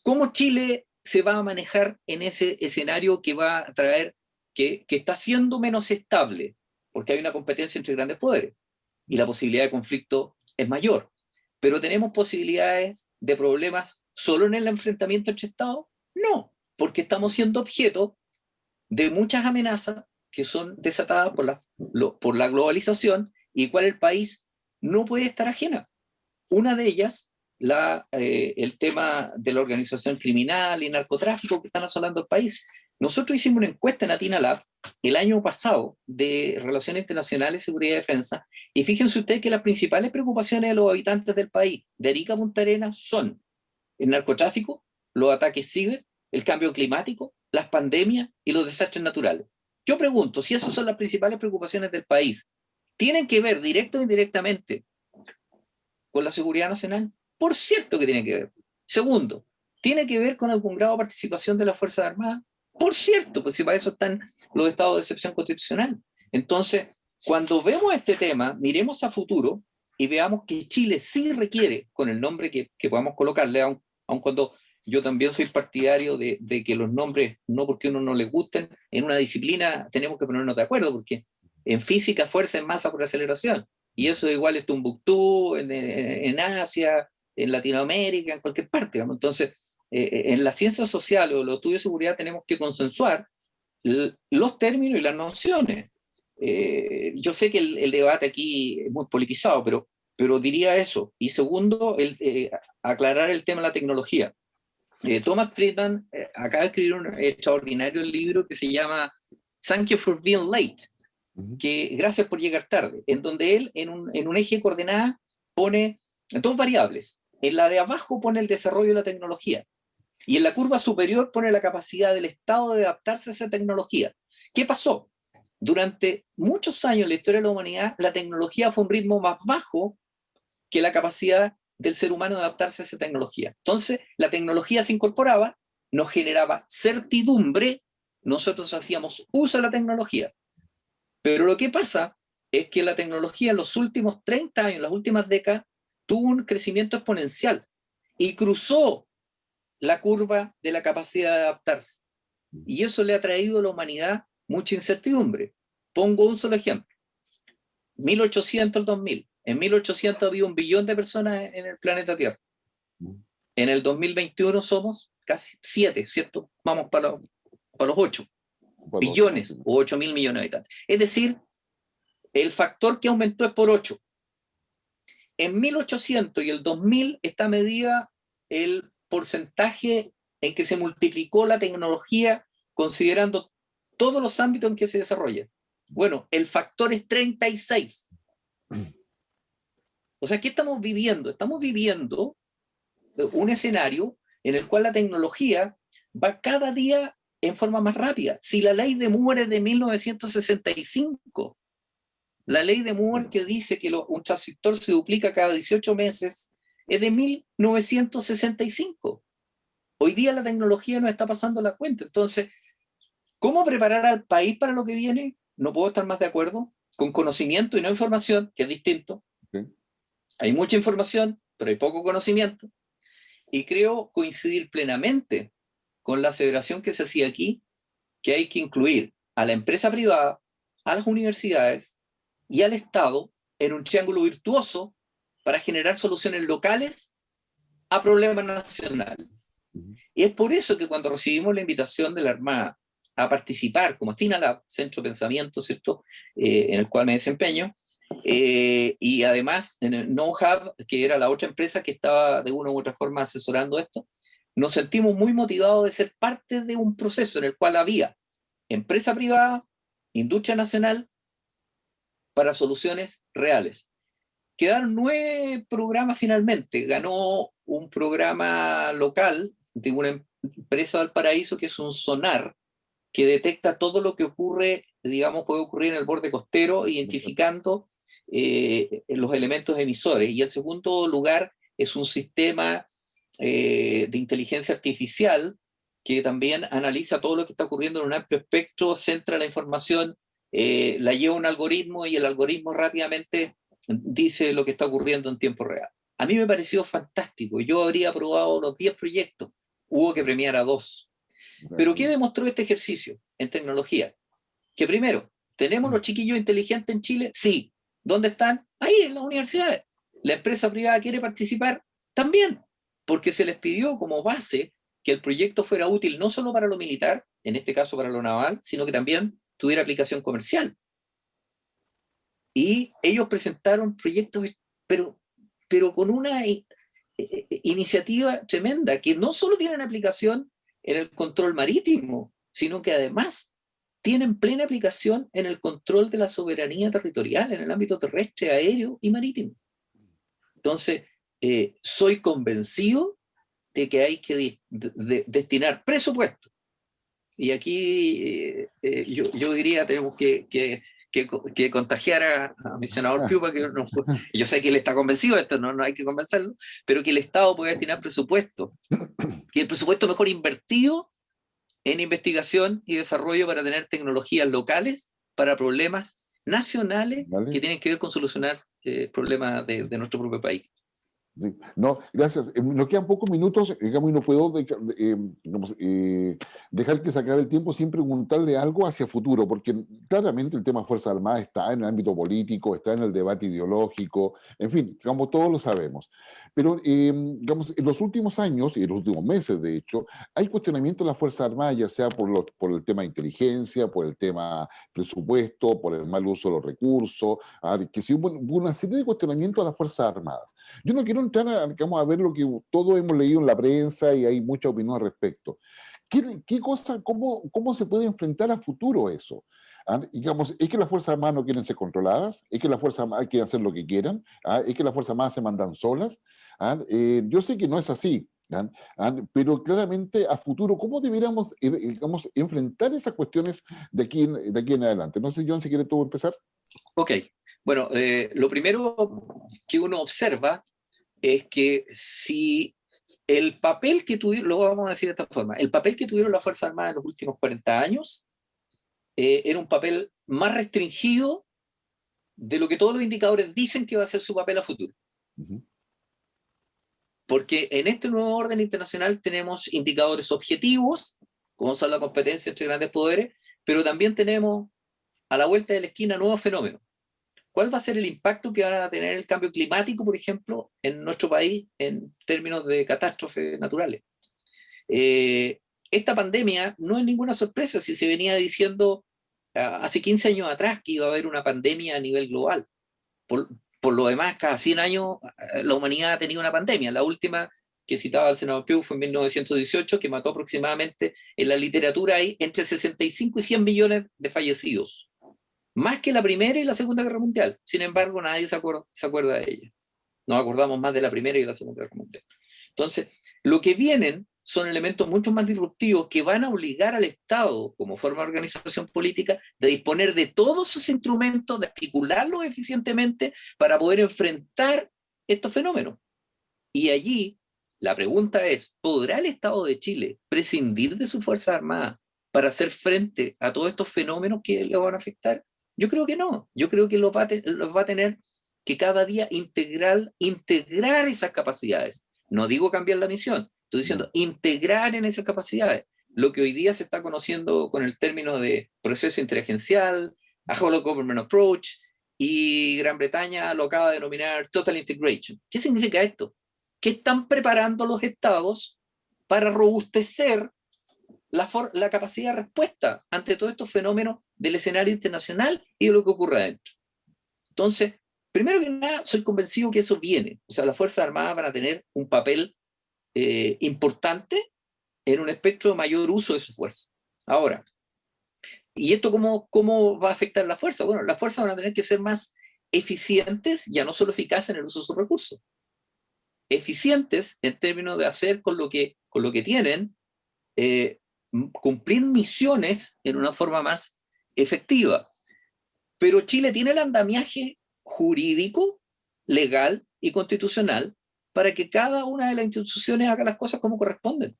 ¿Cómo Chile se va a manejar en ese escenario que va a traer, que está siendo menos estable? Porque hay una competencia entre grandes poderes y la posibilidad de conflicto es mayor. Pero ¿tenemos posibilidades de problemas solo en el enfrentamiento entre Estados? No, porque estamos siendo objeto de muchas amenazas que son desatadas por la globalización y cual el país no puede estar ajena. Una de ellas, el tema de la organización criminal y narcotráfico que están asolando el país. Nosotros hicimos una encuesta en Athena Lab el año pasado de Relaciones Internacionales, Seguridad y Defensa, y fíjense ustedes que las principales preocupaciones de los habitantes del país, de Arica a Punta Arenas, son el narcotráfico, los ataques ciber, el cambio climático, las pandemias y los desastres naturales. Yo pregunto, si esas son las principales preocupaciones del país, ¿tienen que ver directo o indirectamente con la seguridad nacional? Por cierto que tiene que ver. Segundo, ¿tiene que ver con algún grado de participación de las Fuerzas Armadas? Por cierto, pues si para eso están los estados de excepción constitucional. Entonces, cuando vemos este tema, miremos a futuro y veamos que Chile sí requiere, con el nombre que podamos colocarle, aun cuando yo también soy partidario de que los nombres, no porque a uno no les gusten, en una disciplina tenemos que ponernos de acuerdo, porque en física fuerza en masa por aceleración, y eso igual es Tumbuctú, en Asia, en Latinoamérica, en cualquier parte, digamos. Entonces, en la ciencia social o los estudios de seguridad tenemos que consensuar los términos y las nociones. Yo sé que el debate aquí es muy politizado, pero diría eso. Y segundo, aclarar el tema de la tecnología. Thomas Friedman acaba de escribir un extraordinario libro que se llama Thank You for Being Late, que gracias por llegar tarde, en donde él en un eje de coordenadas pone dos variables. En la de abajo pone el desarrollo de la tecnología y en la curva superior pone la capacidad del Estado de adaptarse a esa tecnología. ¿Qué pasó? Durante muchos años en la historia de la humanidad, la tecnología fue un ritmo más bajo que la capacidad del ser humano de adaptarse a esa tecnología. Entonces, la tecnología se incorporaba, nos generaba certidumbre, nosotros hacíamos uso de la tecnología. Pero lo que pasa es que la tecnología en los últimos 30 años, en las últimas décadas, tuvo un crecimiento exponencial y cruzó la curva de la capacidad de adaptarse. Y eso le ha traído a la humanidad mucha incertidumbre. Pongo un solo ejemplo. 1800 al 2000. En 1800 había 1 billón de personas en el planeta Tierra. En el 2021 somos casi 7, ¿cierto? Vamos para los 8 billones o 8.000 millones de habitantes. Es decir, el factor que aumentó es por 8. En 1800 y el 2000 está medida el porcentaje en que se multiplicó la tecnología considerando todos los ámbitos en que se desarrolla. Bueno, el factor es 36. O sea, ¿qué estamos viviendo? Estamos viviendo un escenario en el cual la tecnología va cada día en forma más rápida. Si la ley de Moore es de 1965, la ley de Moore que dice que un transistor se duplica cada 18 meses es de 1965. Hoy día la tecnología nos está pasando la cuenta. Entonces, ¿cómo preparar al país para lo que viene? No puedo estar más de acuerdo. Con conocimiento y no información, que es distinto. Okay. Hay mucha información, pero hay poco conocimiento. Y creo coincidir plenamente con la aseveración que se hacía aquí, que hay que incluir a la empresa privada, a las universidades y al Estado en un triángulo virtuoso para generar soluciones locales a problemas nacionales. Y es por eso que cuando recibimos la invitación de la Armada a participar como FINALAB, Centro de Pensamiento, ¿cierto?, en el cual me desempeño, y además en el KnowHub, que era la otra empresa que estaba de una u otra forma asesorando esto, nos sentimos muy motivados de ser parte de un proceso en el cual había empresa privada, industria nacional, para soluciones reales. Quedaron 9 programas finalmente. Ganó un programa local de una empresa de Valparaíso que es un sonar que detecta todo lo que ocurre, digamos, puede ocurrir en el borde costero, identificando los elementos emisores. Y el segundo lugar es un sistema de inteligencia artificial que también analiza todo lo que está ocurriendo en un amplio espectro, centra la información, la lleva a un algoritmo y el algoritmo rápidamente dice lo que está ocurriendo en tiempo real. A mí me pareció fantástico. Yo habría aprobado los 10 proyectos. Hubo que premiar a 2. Pero ¿qué demostró este ejercicio en tecnología? Que primero, ¿tenemos los chiquillos inteligentes en Chile? Sí. ¿Dónde están? Ahí, en las universidades. ¿La empresa privada quiere participar? También, porque se les pidió como base que el proyecto fuera útil no solo para lo militar, en este caso para lo naval, sino que también tuviera aplicación comercial. Y ellos presentaron proyectos, pero con una iniciativa tremenda, que no solo tienen aplicación en el control marítimo, sino que además tienen plena aplicación en el control de la soberanía territorial, en el ámbito terrestre, aéreo y marítimo. Entonces, soy convencido de que hay que destinar presupuesto. Y aquí yo diría tenemos que contagiar a mi senador Piupa, que yo sé que él está convencido de esto, no hay que convencerlo, pero que el Estado pueda destinar presupuesto, que el presupuesto mejor invertido en investigación y desarrollo para tener tecnologías locales para problemas nacionales que tienen que ver con solucionar problemas de nuestro propio país. Sí. No, gracias. Nos quedan pocos minutos, digamos, y no puedo dejar que se acabe el tiempo sin preguntarle algo hacia futuro, porque claramente el tema Fuerzas Armadas está en el ámbito político, está en el debate ideológico, en fin, digamos, todos lo sabemos. Pero, digamos, en los últimos años, y en los últimos meses, de hecho, hay cuestionamiento de las Fuerzas Armadas, ya sea por el tema de inteligencia, por el tema presupuesto, por el mal uso de los recursos, que sí hubo una serie de cuestionamientos a las Fuerzas Armadas. Yo no quiero entrar digamos, a ver lo que todos hemos leído en la prensa y hay mucha opinión al respecto. ¿Qué cosa, cómo se puede enfrentar a futuro eso? Digamos, ¿es que las Fuerzas Armadas no quieren ser controladas? ¿Es que las Fuerzas Armadas quieren hacer lo que quieran? ¿Es que las Fuerzas Armadas se mandan solas? Yo sé que no es así, pero claramente a futuro, ¿cómo deberíamos digamos, enfrentar esas cuestiones de aquí en adelante? No sé, John, si quieres tú empezar. Ok, bueno, lo primero que uno observa es que si el papel que tuvieron, lo vamos a decir de esta forma, el papel que tuvieron las Fuerzas Armadas en los últimos 40 años era un papel más restringido de lo que todos los indicadores dicen que va a ser su papel a futuro. Uh-huh. Porque en este nuevo orden internacional tenemos indicadores objetivos, como son la competencia entre grandes poderes, pero también tenemos a la vuelta de la esquina nuevos fenómenos. ¿Cuál va a ser el impacto que va a tener el cambio climático, por ejemplo, en nuestro país en términos de catástrofes naturales? Esta pandemia no es ninguna sorpresa si se venía diciendo hace 15 años atrás que iba a haber una pandemia a nivel global. Por lo demás, cada 100 años la humanidad ha tenido una pandemia. La última que citaba el senador Piu fue en 1918, que mató aproximadamente, en la literatura hay entre 65 y 100 millones de fallecidos. Más que la Primera y la Segunda Guerra Mundial. Sin embargo, nadie se acuerda de ella. Nos acordamos más de la Primera y la Segunda Guerra Mundial. Entonces, lo que vienen son elementos mucho más disruptivos que van a obligar al Estado, como forma de organización política, de disponer de todos sus instrumentos, de articularlos eficientemente para poder enfrentar estos fenómenos. Y allí, la pregunta es, ¿podrá el Estado de Chile prescindir de sus Fuerzas Armadas para hacer frente a todos estos fenómenos que le van a afectar? Yo creo que no. Yo creo que los va a tener que cada día integrar esas capacidades. No digo cambiar la misión, estoy diciendo integrar en esas capacidades. Lo que hoy día se está conociendo con el término de proceso interagencial, a Whole Government Approach, y Gran Bretaña lo acaba de denominar Total Integration. ¿Qué significa esto? Que están preparando los estados para robustecer la capacidad de respuesta ante todos estos fenómenos del escenario internacional y de lo que ocurre adentro. Entonces, primero que nada, soy convencido que eso viene. O sea, las Fuerzas Armadas van a tener un papel importante en un espectro de mayor uso de su fuerza. Ahora, ¿y esto cómo va a afectar la fuerza? Bueno, las fuerzas van a tener que ser más eficientes, ya no solo eficaces en el uso de sus recursos, eficientes en términos de hacer con lo que tienen, cumplir misiones en una forma más efectiva. Pero Chile tiene el andamiaje jurídico, legal y constitucional para que cada una de las instituciones haga las cosas como corresponden.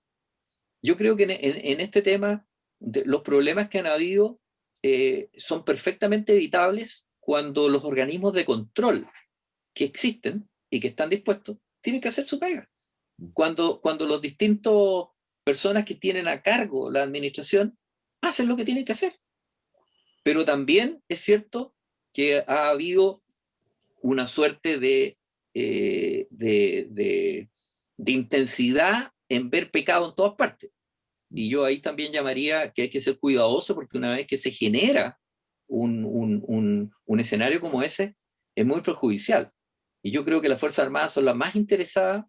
Yo creo que en este tema los problemas que han habido son perfectamente evitables cuando los organismos de control que existen y que están dispuestos tienen que hacer su pega. Cuando los distintos personas que tienen a cargo la administración hacen lo que tienen que hacer. Pero también es cierto que ha habido una suerte de intensidad en ver pecado en todas partes. Y yo ahí también llamaría que hay que ser cuidadoso, porque una vez que se genera un escenario como ese, es muy perjudicial. Y yo creo que las Fuerzas Armadas son las más interesadas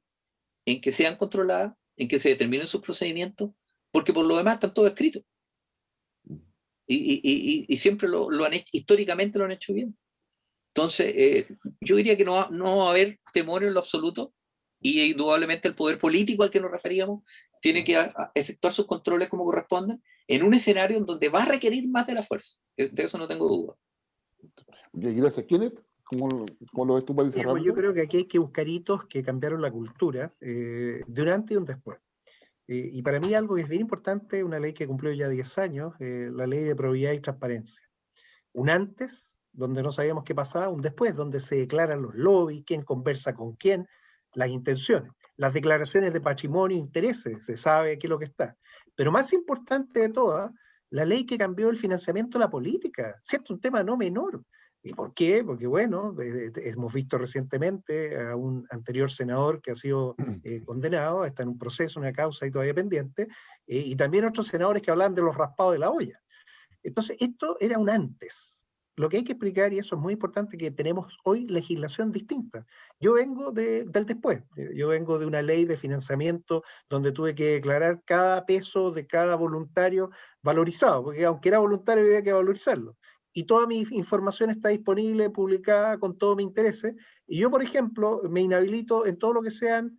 en que sean controladas, en que se determinen sus procedimientos, porque por lo demás están todos escritos. Y siempre lo han hecho, históricamente lo han hecho bien. Entonces, yo diría que no va a haber temor en lo absoluto, y indudablemente el poder político al que nos referíamos tiene que efectuar sus controles como corresponden en un escenario en donde va a requerir más de la fuerza. De eso no tengo duda. Gracias, Kenneth. ¿Cómo lo ves tú para ir cerrando? Yo creo que aquí hay que buscar hitos que cambiaron la cultura durante y un después. Y para mí algo que es bien importante, una ley que cumplió ya 10 años, la ley de probidad y transparencia. Un antes, donde no sabíamos qué pasaba, un después, donde se declaran los lobbies, quién conversa con quién, las intenciones. Las declaraciones de patrimonio e intereses, se sabe qué es lo que está. Pero más importante de todas, la ley que cambió el financiamiento de la política, ¿cierto? Un tema no menor. ¿Y por qué? Porque, bueno, hemos visto recientemente a un anterior senador que ha sido condenado, está en un proceso, una causa y todavía pendiente, y también otros senadores que hablan de los raspados de la olla. Entonces, esto era un antes. Lo que hay que explicar, y eso es muy importante, que tenemos hoy legislación distinta. Yo vengo del después. Yo vengo de una ley de financiamiento donde tuve que declarar cada peso de cada voluntario valorizado, porque aunque era voluntario había que valorizarlo. Y toda mi información está disponible, publicada, con todo mi interés. Y yo, por ejemplo, me inhabilito en todo lo que sean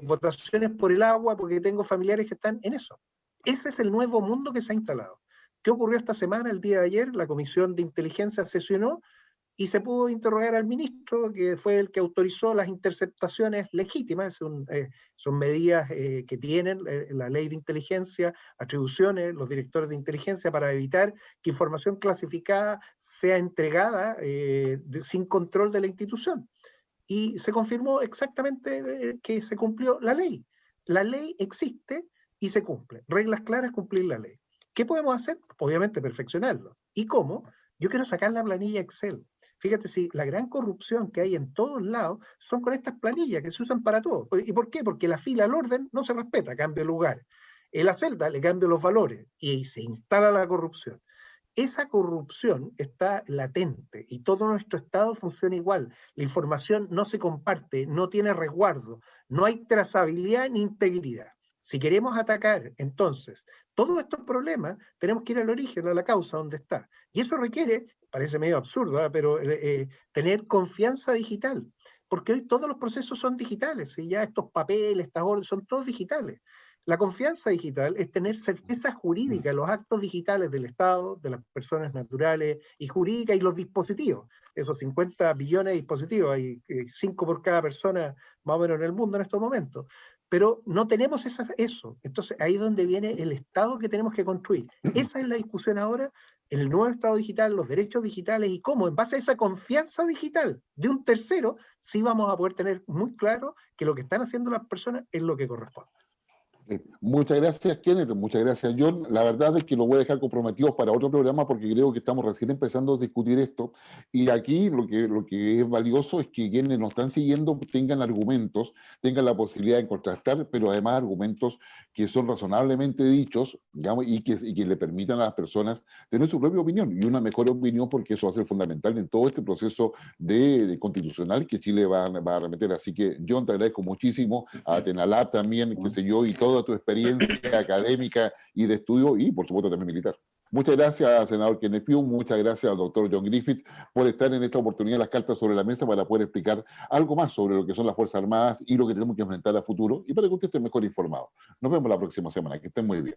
votaciones por el agua, porque tengo familiares que están en eso. Ese es el nuevo mundo que se ha instalado. ¿Qué ocurrió esta semana? El día de ayer, la Comisión de Inteligencia sesionó y se pudo interrogar al ministro, que fue el que autorizó las interceptaciones legítimas, son medidas que tienen la ley de inteligencia, atribuciones, los directores de inteligencia para evitar que información clasificada sea entregada sin control de la institución. Y se confirmó exactamente que se cumplió la ley. La ley existe y se cumple. Reglas claras, cumplir la ley. ¿Qué podemos hacer? Obviamente perfeccionarlo. ¿Y cómo? Yo quiero sacar la planilla Excel. Fíjate, si la gran corrupción que hay en todos lados son con estas planillas que se usan para todo. ¿Y por qué? Porque la fila al orden no se respeta, cambio de lugar. En la celda le cambio los valores y se instala la corrupción. Esa corrupción está latente y todo nuestro Estado funciona igual. La información no se comparte, no tiene resguardo, no hay trazabilidad ni integridad. Si queremos atacar, entonces, todos estos problemas, tenemos que ir al origen, a la causa, donde está. Y eso requiere, parece medio absurdo, pero tener confianza digital. Porque hoy todos los procesos son digitales, y ya estos papeles, estas órdenes, son todos digitales. La confianza digital es tener certeza jurídica en los actos digitales del Estado, de las personas naturales y jurídicas y los dispositivos. Esos 50 billones de dispositivos, hay 5 por cada persona más o menos en el mundo en estos momentos. Pero no tenemos eso. Entonces ahí es donde viene el Estado que tenemos que construir. Esa es la discusión ahora, el nuevo Estado digital, los derechos digitales y cómo, en base a esa confianza digital de un tercero, sí vamos a poder tener muy claro que lo que están haciendo las personas es lo que corresponde. Muchas gracias, Kenneth. Muchas gracias, John. La verdad es que lo voy a dejar comprometidos para otro programa porque creo que estamos recién empezando a discutir esto. Y aquí lo que es valioso es que quienes nos están siguiendo tengan argumentos, tengan la posibilidad de contrastar, pero además argumentos que son razonablemente dichos, digamos, y que le permitan a las personas tener su propia opinión y una mejor opinión, porque eso va a ser fundamental en todo este proceso de constitucional que Chile va a remeter. Así que, John, te agradezco muchísimo, a Tenalab también, qué sé yo, y toda tu experiencia académica y de estudio, y por supuesto también militar. Muchas gracias, senador Kenneth Pugh, muchas gracias al doctor John Griffith por estar en esta oportunidad las cartas sobre la mesa para poder explicar algo más sobre lo que son las Fuerzas Armadas y lo que tenemos que enfrentar a futuro y para que usted esté mejor informado. Nos vemos la próxima semana, que estén muy bien.